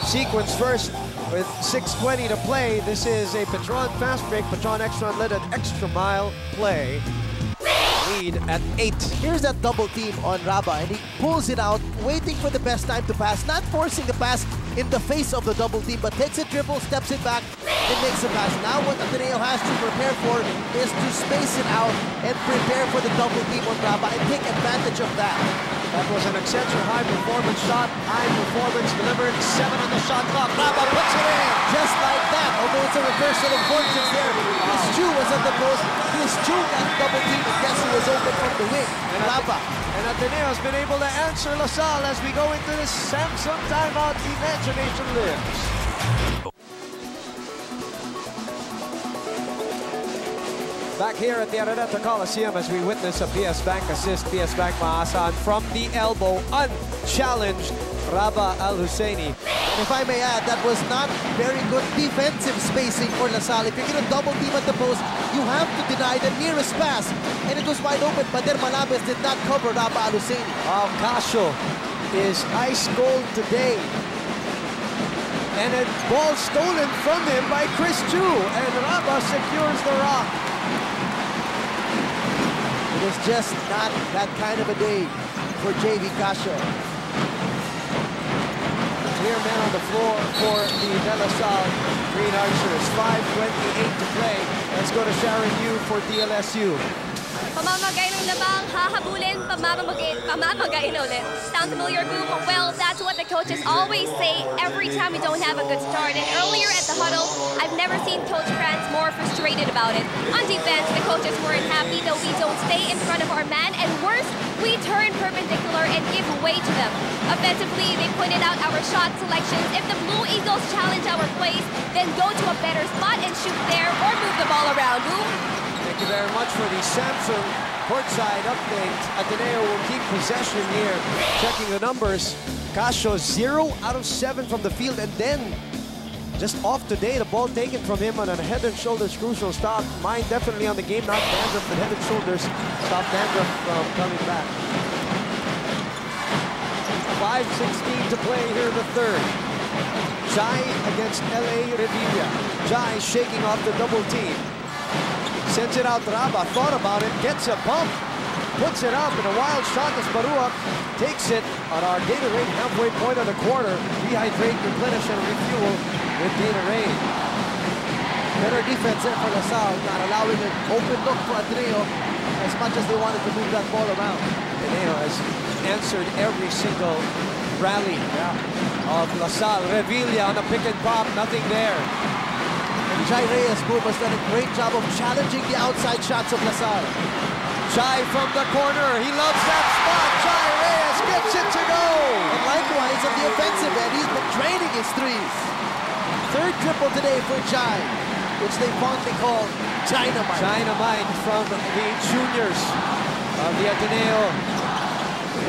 sequence first. With 6:20 to play, this is a Petron fast break. Petron Extron led an extra mile play. Lead at 8. Here's that double team on Raba, and he pulls it out, waiting for the best time to pass, not forcing the pass in the face of the double team, but takes a dribble, steps it back, and makes a pass. Now what Ateneo has to prepare for is to space it out and prepare for the double team on Raba and take advantage of that. That was an Accenture high-performance shot. High performance delivered. 7 on the shot clock. Raba puts it in. Just like that. Although That's a reversal of fortunes there. Chris Chu was at the post. Chris Chu got double teamed, and guess who was open from the wing? Raba. And Ateneo has been able to answer LaSalle as we go into this Samsung timeout. Imagination lives. Back here at the Araneta Coliseum as we witness a PS Bank assist. PS Bank maasahan from the elbow, unchallenged, Raba Al-Husseini. And if I may add, that was not very good defensive spacing for LaSalle. If you're going to double team at the post, you have to deny the nearest pass. And it was wide open, but then Malabes did not cover Raba Al-Husseini. Casio is ice cold today. And a ball stolen from him by Chris Chu. And Raba secures the rock. It is just not that kind of a day for JV Casio. Clear men on the floor for the DLSU Green Archers. 5:28 to play. Let's go to Sharon Yu for DLSU. Pamamagay ng labang, hahabulin, pamamagay ulit. Sound familiar, Boom? Well, that's what the coaches always say every time we don't have a good start. And earlier at the huddle, I've never seen Coach Franz more frustrated about it. On defense, the coaches weren't happy that we don't stay in front of our man, and worse, we turn perpendicular and give way to them. Offensively, they pointed out our shot selections. If the Blue Eagles challenge our plays, then go to a better spot and shoot there or move the ball around, Boom. Thank you very much for the Samsung courtside update. Ateneo will keep possession here. Checking the numbers. Casio 0 out of 7 from the field, and then just off today, the ball taken from him on a head and shoulders crucial stop. Mine definitely on the game, not Dandruff, but head and shoulders stop Dandruff from coming back. 5:16 to play here in the third. Jai against LA Revilla. Jai shaking off the double team. Sends it out to Raba, thought about it, gets a bump, puts it up, and a wild shot as Barua takes it on our Gatorade halfway point of the quarter. Rehydrate, replenish, and refuel with Gatorade. Better defense there for LaSalle, not allowing an open look for Ateneo as much as they wanted to move that ball around. Ateneo has answered every single rally of LaSalle. Revilla on the pick and pop, nothing there. And Jai Reyes, Boom, has done a great job of challenging the outside shots of LaSalle. Jai from the corner, he loves that spot. Jai Reyes gets it to go. And likewise on the offensive end, he's been draining his threes. Third triple today for Jai, which they fondly call Dynamite. Dynamite from the juniors of the Ateneo.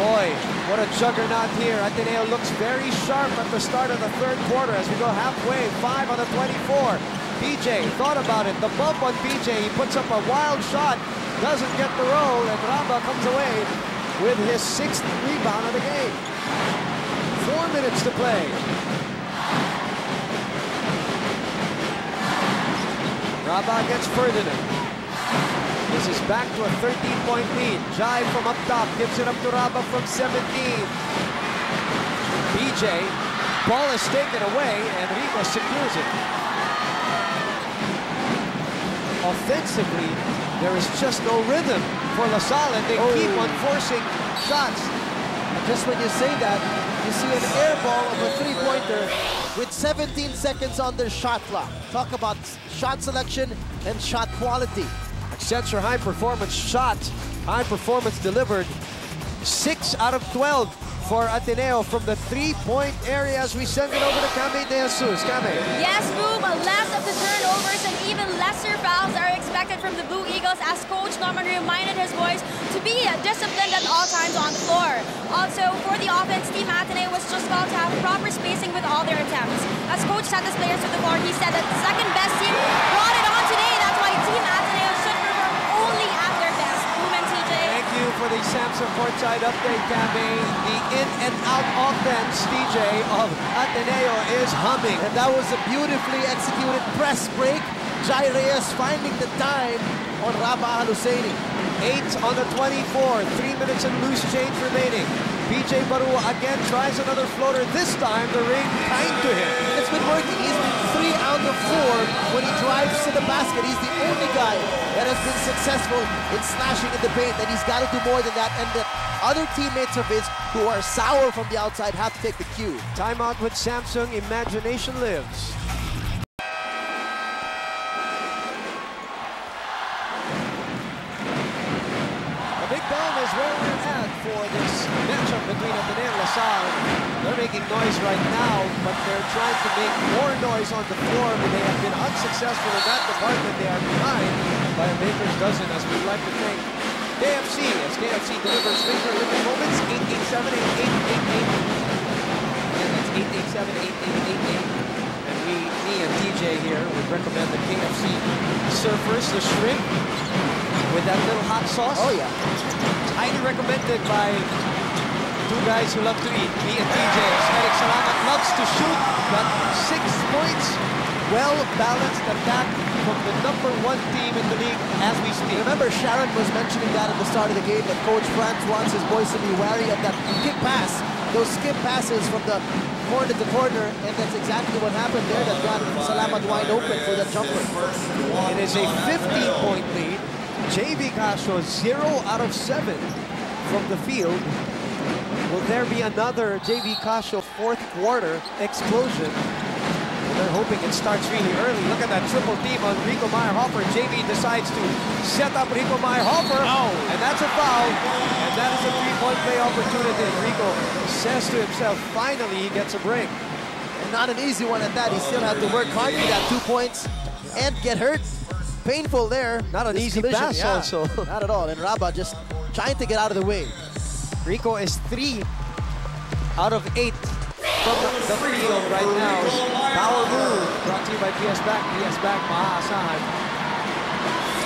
Boy, what a juggernaut here. Ateneo looks very sharp at the start of the third quarter as we go halfway, 5 on the 24. BJ thought about it, the bump on BJ, he puts up a wild shot, doesn't get the roll, and Raba comes away with his 6th rebound of the game. 4 minutes to play. Raba gets Ferdinand. This is back to a 13-point lead. Jai from up top gives it up to Raba from 17. BJ, ball is taken away, and Riva secures it. Offensively, there is just no rhythm for LaSalle, and they keep on forcing shots. And just when you say that, you see an air ball of a three-pointer with 17 seconds on their shot clock. Talk about shot selection and shot quality. Accenture high-performance shot, high-performance delivered. 6 out of 12 for Ateneo from the three-point area as we send it over to Kame De Jesus. Kame. Yes, Boom, less of the turnovers and even lesser fouls are expected from the Blue Eagles as Coach Norman reminded his boys to be disciplined at all times on the floor. Also, for the offense, Team Ateneo was just about to have proper spacing with all their attempts. As Coach sent his players to the floor, he said that the second-best team brought it on today. That's why Team Ateneo should perform only at their best. Boom and TJ. Thank you for the Samsung courtside update, Kame. The in-and-out offense, DJ, of Ateneo is humming. And that was a beautifully executed press break. Jai Reyes finding the time on Raba Al-Husseini. 8 on the 24, 3 minutes and loose change remaining. BJ Barua again tries another floater. This time the ring kind to him. It's been working. He's been 3 out of 4 when he drives to the basket. He's the only guy that has been successful in slashing in the paint, and he's got to do more than that. And the other teammates of his who are sour from the outside have to take the cue. Timeout with Samsung. Imagination lives. making noise right now, but they're trying to make more noise on the floor, but they have been unsuccessful in that department. They are behind by a baker's dozen, as we'd like to think. KFC, as KFC delivers finger limit moments, 887-8888. Again, that's 887-8888. And me and DJ here would recommend the KFC serve first, the shrimp with that little hot sauce. Oh yeah. Highly recommended by two guys who love to eat, me and DJ. Eric Salamat loves to shoot, got 6 points. Well-balanced attack from the #1 team in the league as we speak. Remember, Sharon was mentioning that at the start of the game, that Coach Franz wants his boys to be wary of that kick pass, those skip passes from the corner to corner, and that's exactly what happened there. That got Salamat wide open for that jumper. It is a 15-point lead. JV Casio 0 out of 7 from the field. Will there be another JV Casio fourth quarter explosion? They're hoping it starts really early. Look at that triple team on Rico Meyer-Hoffer. JV decides to set up Rico Meyer-Hoffer. And that's a foul. And that is a three-point play opportunity. Rico says to himself, finally he gets a break. And not an easy one at that. He still had to work hard. He got 2 points and get hurt. Painful there. Not an easy pass also. Not at all. And Raba just trying to get out of the way. Rico is 3 out of 8 from the field right now. Power move brought to you by PS Back. PS Back, maaasahan.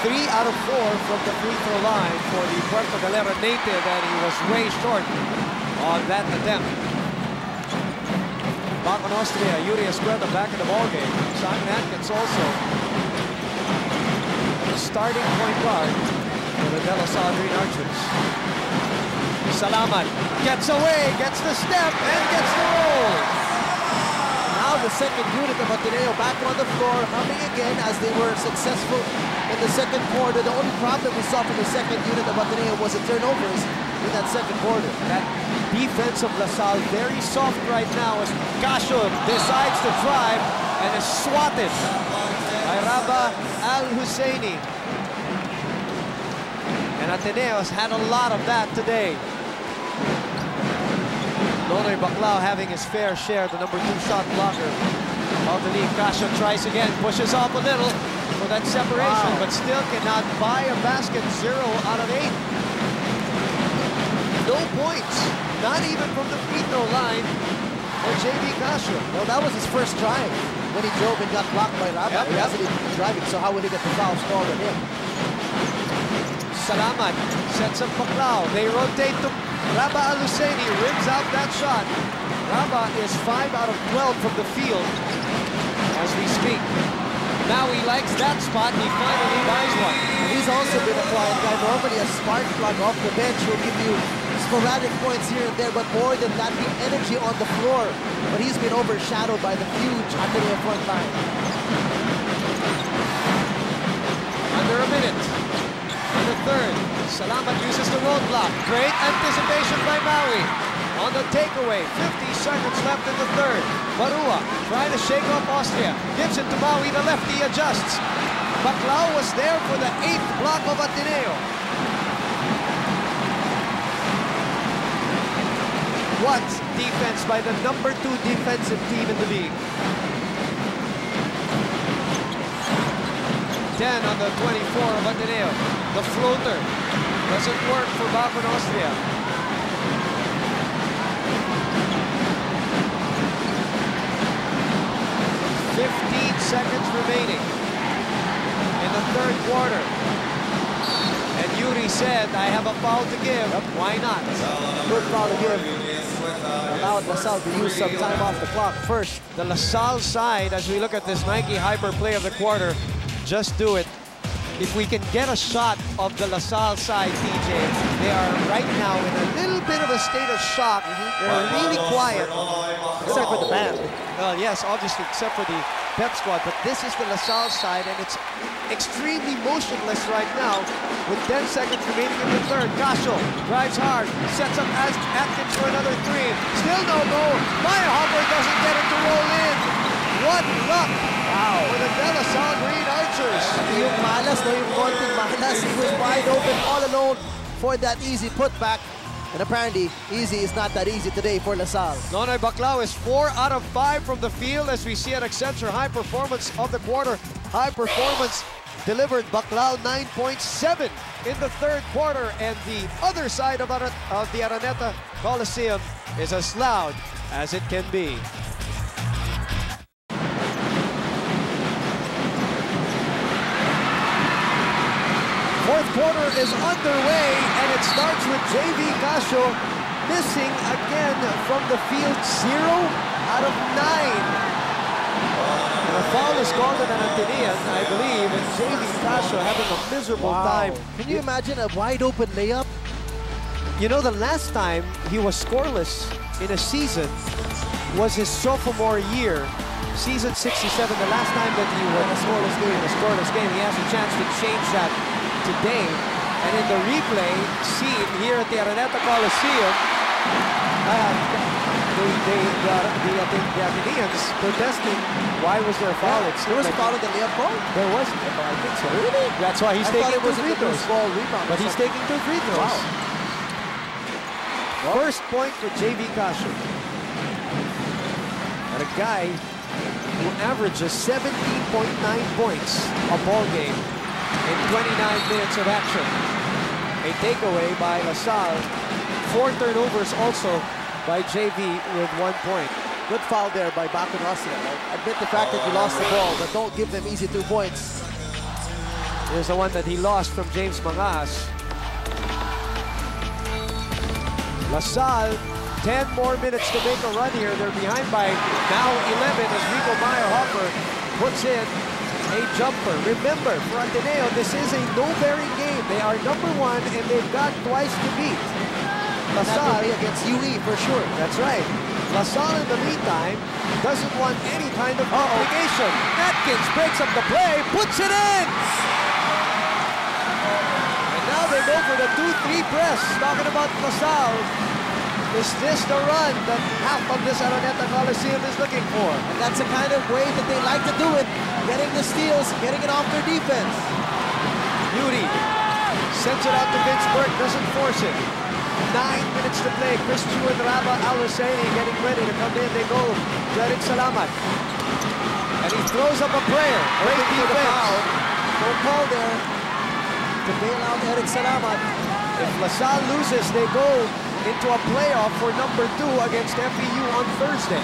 3 out of 4 from the free throw line for the Puerto Galera native, and he was way short on that attempt. Back on Austria, Yuri Escuela back in the ballgame. Simon Atkins also the starting point guard for the DLSU Archers. Salamat gets away, gets the step, and gets the roll. Now the second unit of Ateneo back on the floor, humming again as they were successful in the second quarter. The only problem we saw from the second unit of Ateneo was the turnovers in that second quarter. That defense of LaSalle very soft right now as Casio decides to drive and is swatted by Raba Al-Husseini. And Ateneo has had a lot of that today. Nonoy Baclao having his fair share, the #2 shot blocker of the league. Casio tries again, pushes off a little for that separation, but still cannot buy a basket. 0 out of 8. No points, not even from the free throw line for JV Casio. Well, that was his first drive when he drove and got blocked by Raba. He hasn't even been driving, so how will he get the fouls called on him? Salamat sets up Baclao. They rotate to Raba Al-Husseini, rims out that shot. Raba is 5 out of 12 from the field as we speak. Now he likes that spot. He finally buys one. And he's also been a quiet guy. Normally a spark plug off the bench will give you sporadic points here and there, but more than that, the energy on the floor. But he's been overshadowed by the huge Ateneo front line. Under a minute in the third. Salamat uses the roadblock. Great anticipation by Maui on the takeaway. 50 seconds left in the third. Barua trying to shake off Austria. Gives it to Maui, the lefty adjusts. Baclao was there for the 8th block of Ateneo. What defense by the #2 defensive team in the league. 10 on the 24 of Ateneo. The floater doesn't work for Bacon Austria. Seconds remaining in the third quarter. And Yuri said, I have a foul to give. Why not? Good foul to give. Allowed LaSalle to use some time off the clock first. The LaSalle side, as we look at this Nike Hyper play of the quarter, just do it. If we can get a shot of the LaSalle side, TJ, they are right now in a little bit of a state of shock. They're really quiet. Except for the band. Well, yes, obviously, except for the Pep squad, but this is the LaSalle side, and it's extremely motionless right now with 10 seconds remaining in the third. Casio drives hard, sets up Atkins for another 3. Still no goal. Meyer-Hoffer doesn't get it to roll in. What luck for the DLSU Archers. Yung malas, no, yung konting malas. He was wide open all alone for that easy putback. And apparently, easy is not that easy today for LaSalle. Nonoy Baclao is 4 out of 5 from the field as we see at Accenture. High performance of the quarter. High performance delivered. Baclao 9.7 in the third quarter. And the other side of the Araneta Coliseum is as loud as it can be. Fourth quarter is underway, and it starts with JV Casio missing again from the field, 0 out of 9. And a foul is called on an Atenean, I believe, and JV Casio having a miserable time. Can you imagine a wide open layup? You know, the last time he was scoreless in a season was his sophomore year, season 67. The last time that he won a scoreless game, he has a chance to change that today. And in the replay seen here at the Araneta Coliseum, the Ateneans protesting, why was there a foul? There was a foul in the layup ball? There was, I think so. Really? That's why he's taking 2 free throws. Ball rebound, but he's taking 2 free throws. Wow. First point for JV Casio. And a guy who averages 17.9 points a ball game in 29 minutes of action. A takeaway by LaSalle. 4 turnovers also by JV with 1 point. Good foul there by Bakun Rossi. Admit the fact that you lost the ball, but don't give them easy 2 points. Here's the one that he lost from James Mangas. LaSalle, 10 more minutes to make a run here. They're behind by now 11 as Rico Meyer-Hopper puts in a jumper. Remember, for Ateneo, this is a no-bearing game. They are number 1 and they've got twice to beat. LaSalle against UE for sure. That's right. LaSalle, in the meantime, doesn't want any kind of obligation. Atkins breaks up the play, puts it in! And now they go for the 2-3 press. Talking about LaSalle. Is this the run that half of this Araneta Coliseum is looking for? And that's the kind of way that they like to do it. Getting the steals, getting it off their defense. Beauty sends it out to Vince Burke, doesn't force it. 9 minutes to play. Chris Chu and Raba Al-Husseini getting ready to come in. They go to Eric Salamat. And he throws up a player. Great defense. No call there to bail out Eric Salamat. If LaSalle loses, they go into a playoff for number 2 against FEU on Thursday.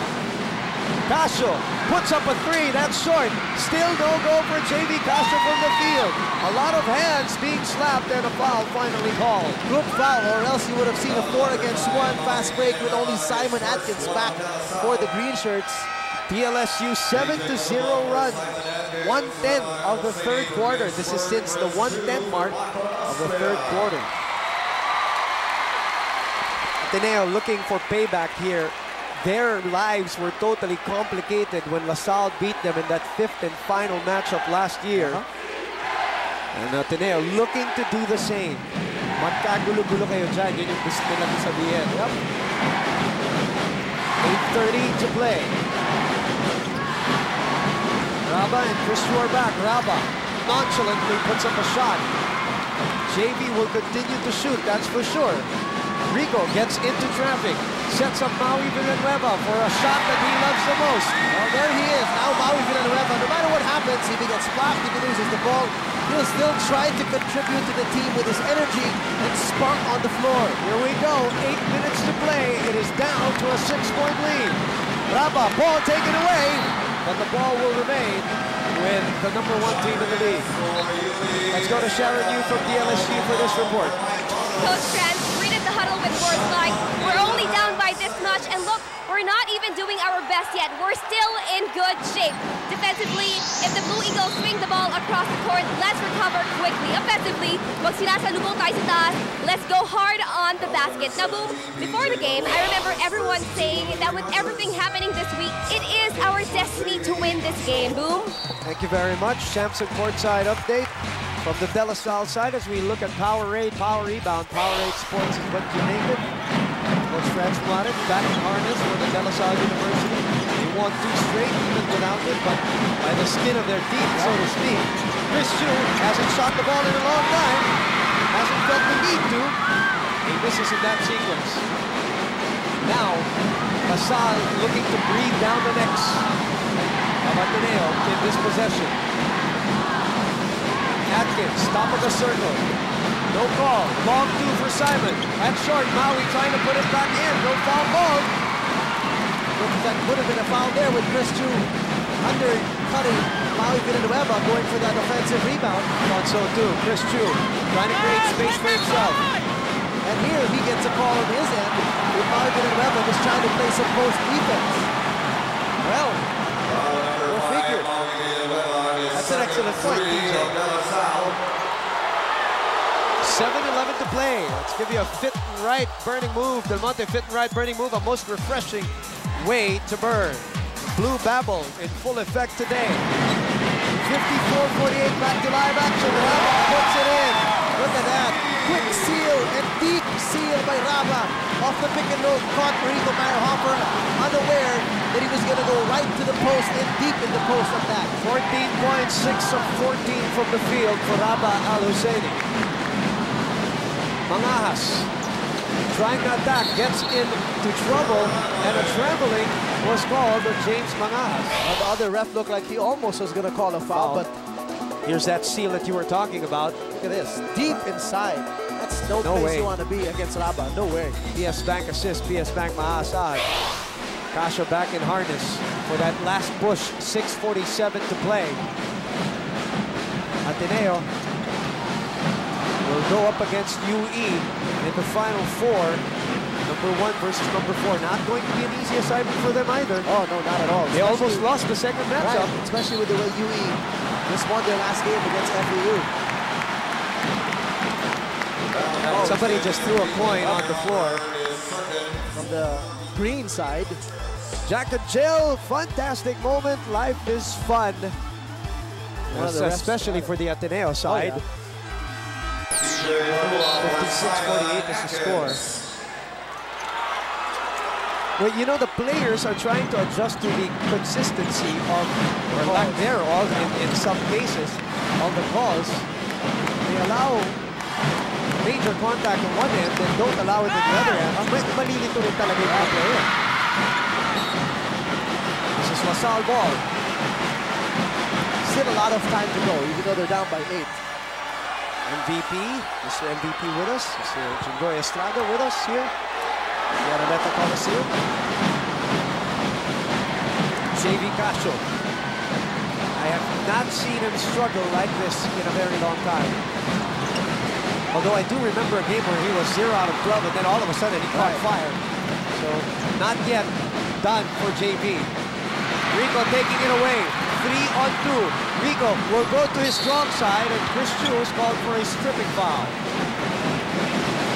Casio puts up a 3, that's short. Still no go for JV Casio from the field. A lot of hands being slapped and a foul finally called. Good foul, or else you would have seen a 4 against 1 fast break with only Simon Atkins back for the green shirts. DLSU 7-0 run. 1:10 of the third quarter. This is since the 1:10 mark of the third quarter. Ateneo looking for payback here. Their lives were totally complicated when LaSalle beat them in that 5th and final matchup last year. And Ateneo looking to do the same. Magkagulo-gulo kayo dyan. Yun yung gusto nilang sabihin. 8:30 to play. Raba and Chris Chu are back. Raba nonchalantly puts up a shot. JV will continue to shoot, that's for sure. Rico gets into traffic, sets up Maui Villanueva for a shot that he loves the most. Well, there he is. Now Maui Villanueva, no matter what happens, if he gets blocked, if he loses the ball, he'll still try to contribute to the team with his energy and spark on the floor. Here we go, 8 minutes to play. It is down to a 6-point lead. Raba, ball taken away, but the ball will remain with the number 1 team in the league. Let's go to Sharon Yu from DLSU for this report. Coach Trent greeted the huddle with words like, "We're only down by this much, and look, we're not even doing our best yet. We're still in good shape. Defensively, if the Blue Eagles swing the ball across the court, let's recover quickly. Offensively, wag sinasalubong tayo sa taas. Let's go hard on the basket." Now, Boom, before the game, I remember everyone saying that with everything happening this week, it is our destiny to win this game. Boom. Thank you very much. Samson courtside update from the De La Salle side as we look at Powerade, Power Rebound. Powerade Sports is what you name it. Coach Franz Muarez back in harness for the De La Salle University. They won 2 straight even without it, but by the skin of their teeth, so to speak. Chris Chu hasn't shot the ball in a long time. Hasn't felt the need to. A misses in that sequence. Now, Salle looking to breathe down the necks of Ateneo in this possession. Atkins, top of the circle. No call. Long two for Simon. At short, Maui trying to put it back in. No foul ball. That would have been a foul there with Chris Chu undercutting Maui Villanueva, going for that offensive rebound. Thought so too. Chris Chu trying to create space for himself. And here he gets a call on his end with Maui Villanueva just trying to play some post defense. Well, go figure. That's an excellent point, DJ. 7:11 to play. Let's give you a fit and right burning move. Del Monte fit and right burning move, a most refreshing way to burn. Blue Babble in full effect today. 54-48 back to live action. Raba puts it in. Look at that. Quick seal and deep seal by Raba. Off the pick and roll, caught Rico Meyerhofer unaware that he was going to go right to the post and deep in the post of that. 14 points, 6 of 14 from the field for Raba Al-Husseini. Mangahas trying to attack, gets into trouble, and a traveling was called on James Mangahas. Well, the other ref looked like he almost was going to call a foul, but here's that seal that you were talking about. look at this, deep inside. That's no place way. you want to be against Raba, no way. PS Bank assist, PS Bank Maasad. Kasha back in harness for that last push, 6:47 to play. Ateneo will go up against UE in the final four. Number 1 versus number 4. Not going to be an easy assignment for them either. Oh, no, not at all. They almost lost the second matchup. Right, especially with the way UE just won their last game against FEU. Somebody just threw a coin on the floor. From the green side. Jack and Jill, fantastic moment. Life is fun. Especially for the Ateneo side. Oh, yeah. 56-48 is the score. Well, you know, the players are trying to adjust to the consistency of, or lack thereof, in some cases, of the calls. They allow major contact on one end and don't allow it on the other end. Malilito rin talaga yung mga player. This is LaSalle ball. Still a lot of time to go, even though they're down by 8. MVP, Mr. MVP with us, Mr. Jingoy Estrada with us here. Yarameta Coliseum. JV Cacho. I have not seen him struggle like this in a very long time. Although I do remember a game where he was 0 out of 12 and then all of a sudden he caught fire. So not yet done for JV. Rico taking it away. 3-on-2. Rico will go to his strong side and Chris Chu is called for a stripping foul.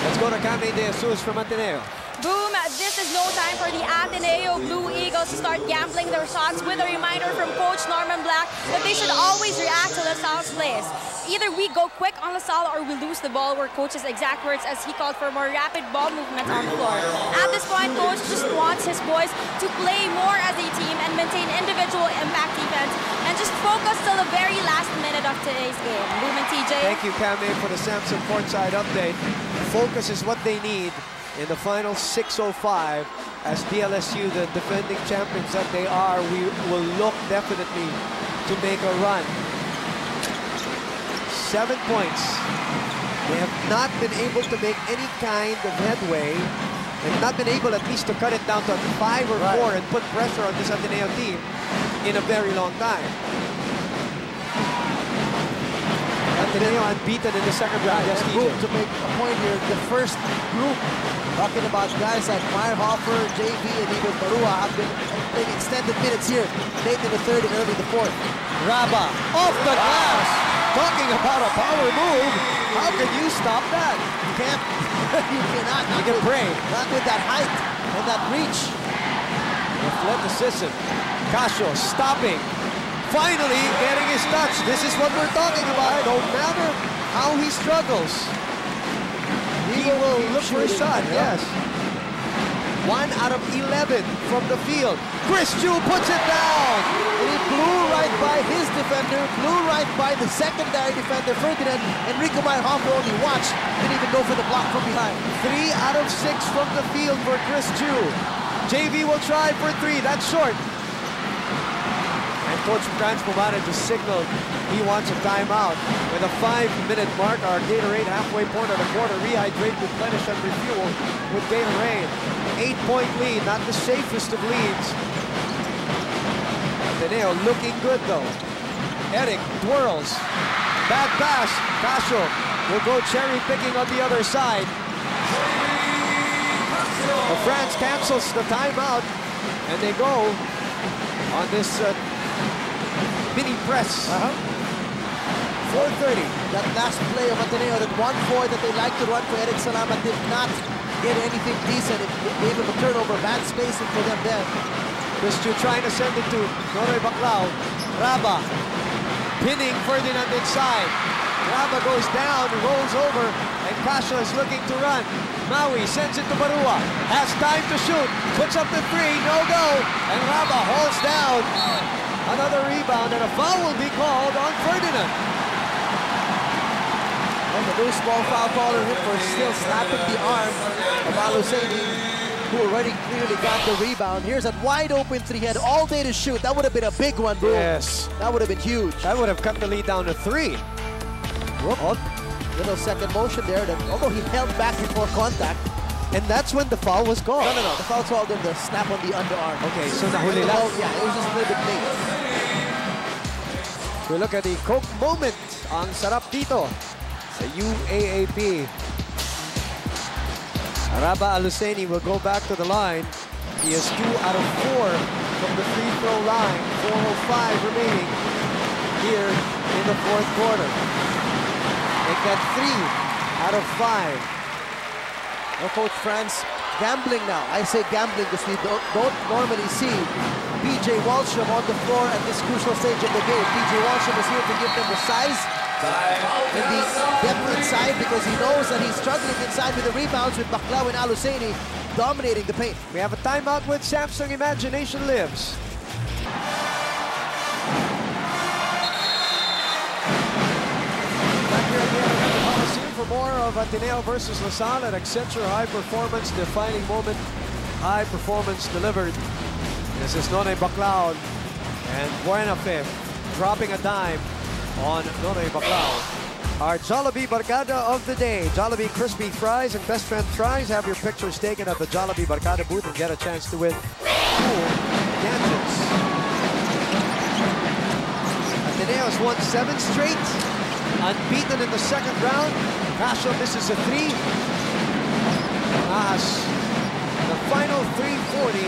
Let's go to Kame De Jesus from Ateneo. Boom, this is no time for the Ateneo Blue Eagles to start gambling their shots with a reminder from Coach Norman Black that they should always react to LaSalle's plays. Either we go quick on LaSalle or we lose the ball, were Coach's exact words as he called for more rapid ball movement on the floor. At this point, Coach just wants his boys to play more as a team and maintain individual impact defense and just focus till the very last minute of today's game. Movement, TJ. Thank you, Kame, for the Samson courtside update. Focus is what they need in the final 6:05 as DLSU, the defending champions that they are, we will look definitely to make a run. 7 points. They have not been able to make any kind of headway and not been able at least to cut it down to 5 or 4 and put pressure on this Ateneo team in a very long time. Ateneo unbeaten in the second round. Yes, Group to make a point here, the first group, talking about guys like Meyerhofer, JV, and even Barua have been playing extended minutes here, late in the third and early in the fourth. Raba off the glass. Talking about a power move. How can you stop that? You can't. You cannot. You can pray. Not with that height and that reach. Athleticism. Casio stopping. Finally getting his touch. This is what we're talking about. No matter how he struggles, he will look for a shot. Yes. 1 out of 11 from the field. Chris Chu puts it down. And he blew right by his defense. defender, blew right by the secondary defender, Ferdinand. Enrico Meyerhofer only watched, didn't even go for the block from behind. 3 out of 6 from the field for Chris Chu. JV will try for 3, that's short. And Coach Franz Pomare just signaled he wants a timeout. With a 5-minute mark, our Gatorade halfway point of the quarter. Rehydrate, replenish, and refuel with Gatorade. 8-point lead, not the safest of leads. Ateneo looking good though. Eric twirls. Bad pass. Casio will go cherry picking on the other side. But France cancels the timeout and they go on this mini press. 4:30. That last play of Ateneo, that 1-4 that they like to run for Eric Salamat did not get anything decent. It gave him a turnover, bad spacing for them there. Chris Chu trying to send it to Nonoy Baclao. Raba pinning Ferdinand inside. Raba goes down, rolls over, and Casio is looking to run. Maui sends it to Barua. Has time to shoot. Puts up the 3, no go. And Raba hauls down. Another rebound, and a foul will be called on Ferdinand. And the new small foul call on him for still slapping the arm of Aluseni, who already clearly got the rebound. Here's a wide open 3. He had all day to shoot. That would have been a big one, bro. Yes. That would have been huge. That would have cut the lead down to 3. Whoop. Little second motion there, although he held back before contact. And that's when the foul was called. No. The foul called in the snap on the underarm. Okay, so nahuli lang. Yeah, it was just a little bit late. We look at the Coke moment. Ang sarap dito sa UAAP. Raba Aluseni will go back to the line. He is 2 out of 4 from the free throw line. 4:05 remaining here in the 4th quarter. Make that 3 out of 5. Well, Coach Franz gambling now. I say gambling because we don't normally see PJ Walsham on the floor at this crucial stage of the game. PJ Walsham is here to give them the size and the depth inside because he knows that he's struggling inside with the rebounds with Baclao and Aluseni dominating the paint. We have a timeout with Samsung Imagination Lives. Back here again at the Coliseum for more of Ateneo versus LaSalle at Accenture High Performance defining moment. High performance delivered. This is Nonoy Baclao and Buenafe dropping a dime on Nonoy Baclao. Our Jollibee Barkada of the day. Jollibee Crispy Fries and Best Friend Fries. Have your pictures taken at the Jollibee Barkada booth and get a chance to win cool gadgets. Ateneo has won 7 straight. Unbeaten in the 2nd round. Casio misses a 3. The final 3:40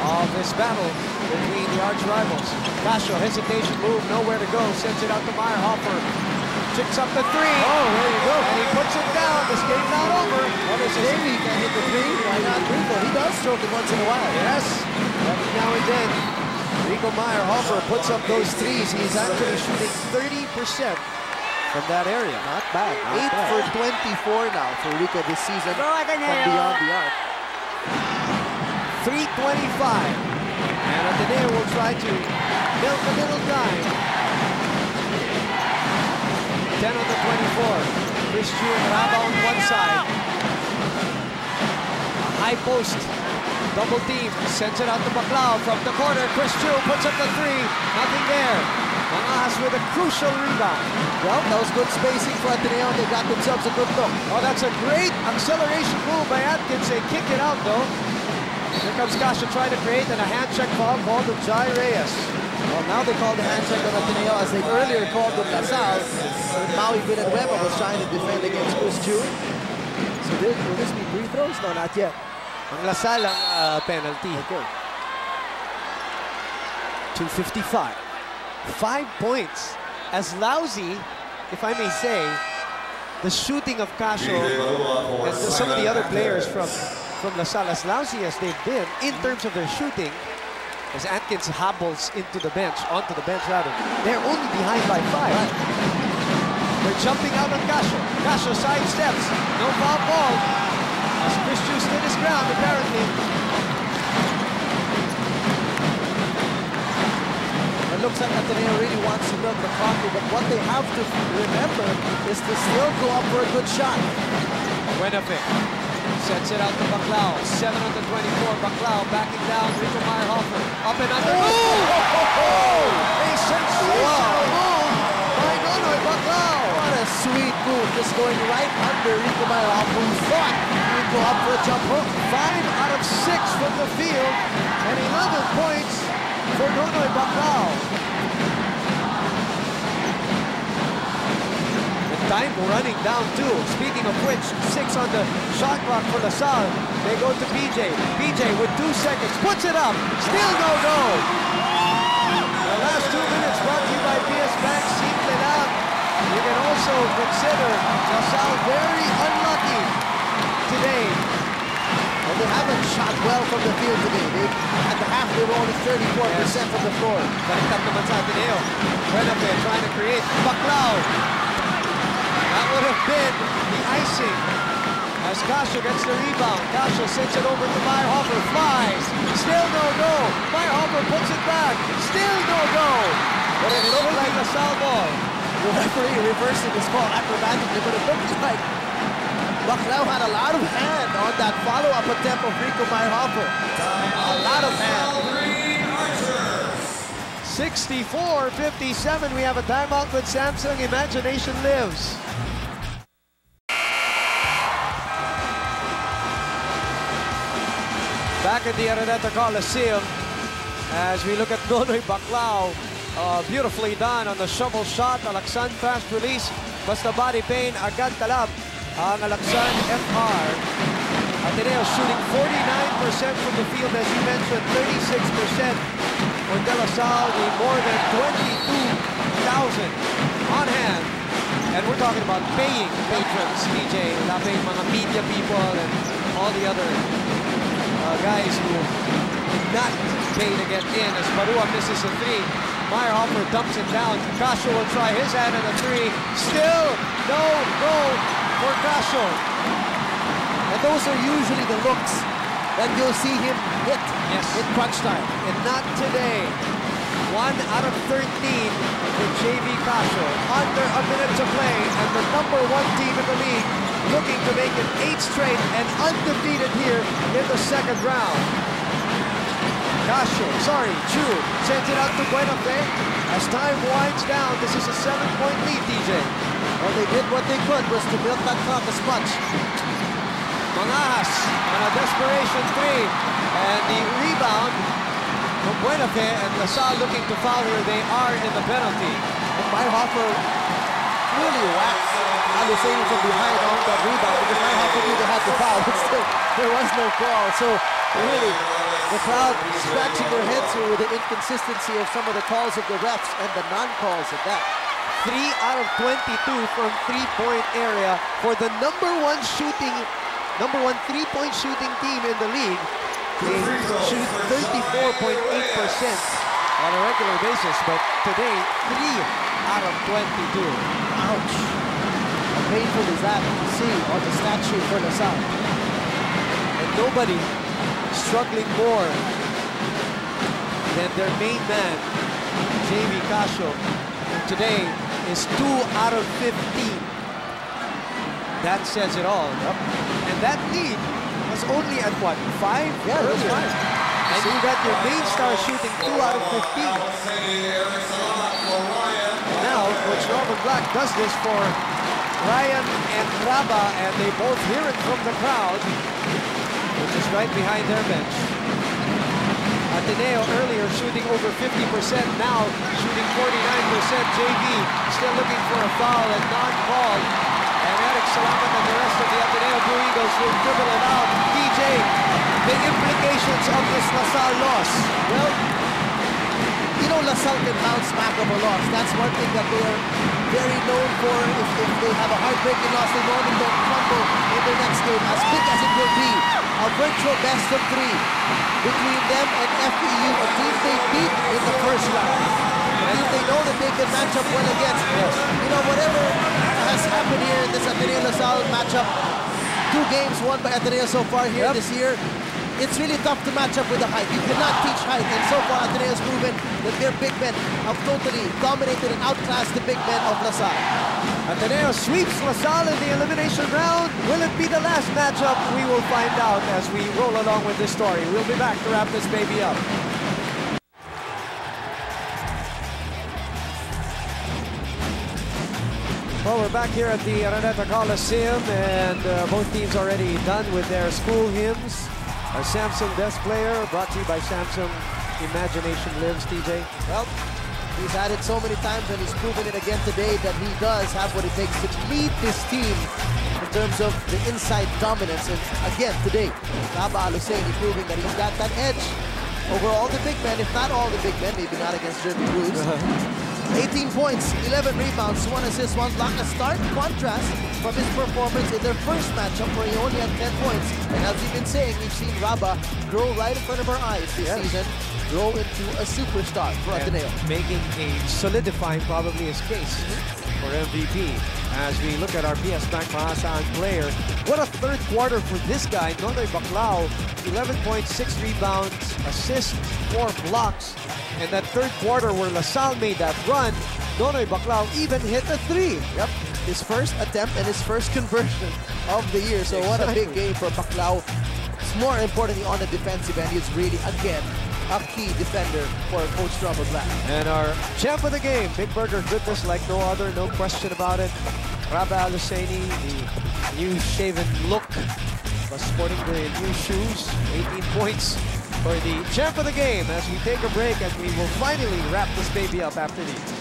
of this battle between the arch rivals. Casio, hesitation move, nowhere to go. Sends it out to Meyerhofer. Chicks up the 3. Oh, there you go. And he puts it down. This game's not over. Well, this is he can hit the 3. Why not Rico? He does stroke it once in a while. Yes. Every now and then, Rico Meyerhofer puts up those 3s. He's actually shooting 30% from that area. Not bad. 8 for 24 now for Rico this season Go from Ateneo. beyond the arc. 3:25. And Ateneo will try to milk a little time. 10 on the 24. Chris Chu and Raba on one side. A high post. Double team. Sends it out to Baclao from the corner. Chris Chu puts up the 3. Nothing there. Mangas with a crucial rebound. Well, that was good spacing for Ateneo. They got themselves a good look. Oh, that's a great acceleration move by Atkins. They kick it out, though. Here comes Casio trying to create, and a hand check foul called to Jai Reyes. Well, now they call the hand check on Ateneo as they earlier called on LaSalle. Maui Villanueva was trying to defend against Chris Chu. So will this be free throws? No, not yet. Ang LaSalle ang penalty. Okay. 2:55. 5 points. As lousy, if I may say, the shooting of Casio and some of the other players from LaSalle, as lousy as they've been in terms of their shooting, as Atkins hobbles onto the bench rather, they're only behind by 5. They're jumping out on Casio. Casio sidesteps. No foul ball. As Chris Chu stood his ground, apparently. And looks like Ateneo really wants to milk the clock, but what they have to remember is to still go up for a good shot. Buenafe sets it out to Baclao. 7 on the 24. Baclao backing down. Rico Meyerhofer up and under. A sensational move by Nonoy Baclao. What a sweet move, just going right under Rico Meyerhofer, who thought he would go up for a jump hook. 5 out of 6 from the field and 11 points for Nonoy Baclao. The time running down too. Speaking of which, 6 on the shot clock for LaSalle. They go to PJ. PJ with 2 seconds, puts it up. Still no go. The last 2 minutes brought to you by PS Bank. Simple lang. You can also consider LaSalle very unlucky today. And they haven't shot well from the field today. At the half, they were only 34% from the floor. Baliktad naman sa Ateneo. Buenafe trying to create. Baclao. That would have been the icing. As Casio gets the rebound. Casio sends it over to Meyerhofer. Flies. Still no go. Meyerhofer puts it back. Still no go. But it looked like a foul ball. The referee reversing his call acrobatically, but it looked like Baclao had a lot of hand on that follow-up attempt of Rico Meyerhofer. A lot of hand. 64-57. We have a timeout with Samsung. Imagination lives. Back at the Araneta Coliseum as we look at Nonoy Baclao. Beautifully done on the shovel shot. Alaksan fast release. Basta body pain. Agad talab ang Alaksan FR. Ateneo shooting 49% from the field, as you mentioned, 36% for De La Salle, with more than 22,000 on hand. And we're talking about paying patrons, DJ, not paying mga media people and all the other guys who did not pay to get in, as Barua misses a 3. Meyerhofer dumps it down. Casio will try his hand at a 3. Still no goal for Casio. And those are usually the looks that you'll see him hit in crunch time. And not today. 1 out of 13 for JV Casio. Under a minute to play, and the #1 team in the league looking to make it 8 straight and undefeated here in the second round. Casio, Chu, sends it out to Buenafe. As time winds down, this is a 7-point lead, DJ. Well, they did what they could, was to milk that clock as much. Mangas on a desperation 3. And the rebound from Buenafe, and LaSalle looking to foul here. They are in the penalty. And Meyerhofer really whacked Aluseni from behind on that rebound, because Meyerhofer knew they had to foul, but still, there was no call. So, really, the crowd scratching their heads here with the inconsistency of some of the calls of the refs and the non-calls at that. 3 out of 22 from 3-point area for the #1 3-point shooting team in the league. They shoot 34.8% on a regular basis, but today, 3 out of 22. Ouch. How painful is that to see on the stat sheet for LaSalle? And nobody struggling more than their main man, JV Casio, who today is 2 out of 15. That says it all. Yep. And that lead was only at what, 5? Yeah, it was 5. And you got your main star shooting 2 out of 15. And now, Coach Norman Black does this for Ryan and Raba, and they both hear it from the crowd, which is right behind their bench. Ateneo earlier shooting over 50%, now shooting 49%. JV still looking for a foul and non-called. And Eric Salamat and the rest of the Ateneo Blue Eagles will dribble it out. DJ, the implications of this LaSalle loss. Well, you know, LaSalle can bounce back of a loss. That's one thing that they are very known for. If they have a heartbreaking loss, they normally don't crumble in their next game, as big as it will be. A virtual best of 3 between them and FEU, a team they beat in the first round. A team they know that they can match up well against. You know, whatever has happened here in this Ateneo LaSalle matchup, 2 games won by Ateneo so far here this year. it's really tough to match up with the height. You cannot teach height, and so far Ateneo has proven that their big men have totally dominated and outclassed the big men of LaSalle. Ateneo sweeps LaSalle in the elimination round. Will it be the last matchup? We will find out as we roll along with this story. We'll be back to wrap this baby up. Well, we're back here at the Araneta Coliseum, and both teams already done with their school hymns. Our Samsung Best Player, brought to you by Samsung. Imagination Lives, TJ. Well, he's had it so many times, and he's proven it again today that he does have what it takes to lead this team in terms of the inside dominance. And again, today, Rabah Al-Husseini proving that he's got that edge over all the big men, if not all the big men, maybe not against Jeremy Cruz. 18 points, 11 rebounds, 1 assist, 1 block. A stark contrast from his performance in their first matchup where he only had 10 points. And as we've been saying, we've seen Rabah grow right in front of our eyes this season, grow into a superstar for Ateneo. Making solidifying probably his case for MVP. As we look at our PS Bank Mahasaan player, what a third quarter for this guy, Nonoy Baclao. 11 points, 6 rebounds, assists, 4 blocks. And that third quarter where LaSalle made that run, Nonoy Baclao even hit a 3. Yep, his first attempt and his first conversion of the year. So what a big game for Baclao. It's more importantly on the defensive end. He's really, again, a key defender for Coach Robert Black. And our champ of the game, Big Burger goodness like no other, no question about it. Rabah Al-Husseini, the new shaven look, was sporting the new shoes. 18 points for the champ of the game as we take a break, and we will finally wrap this baby up after these.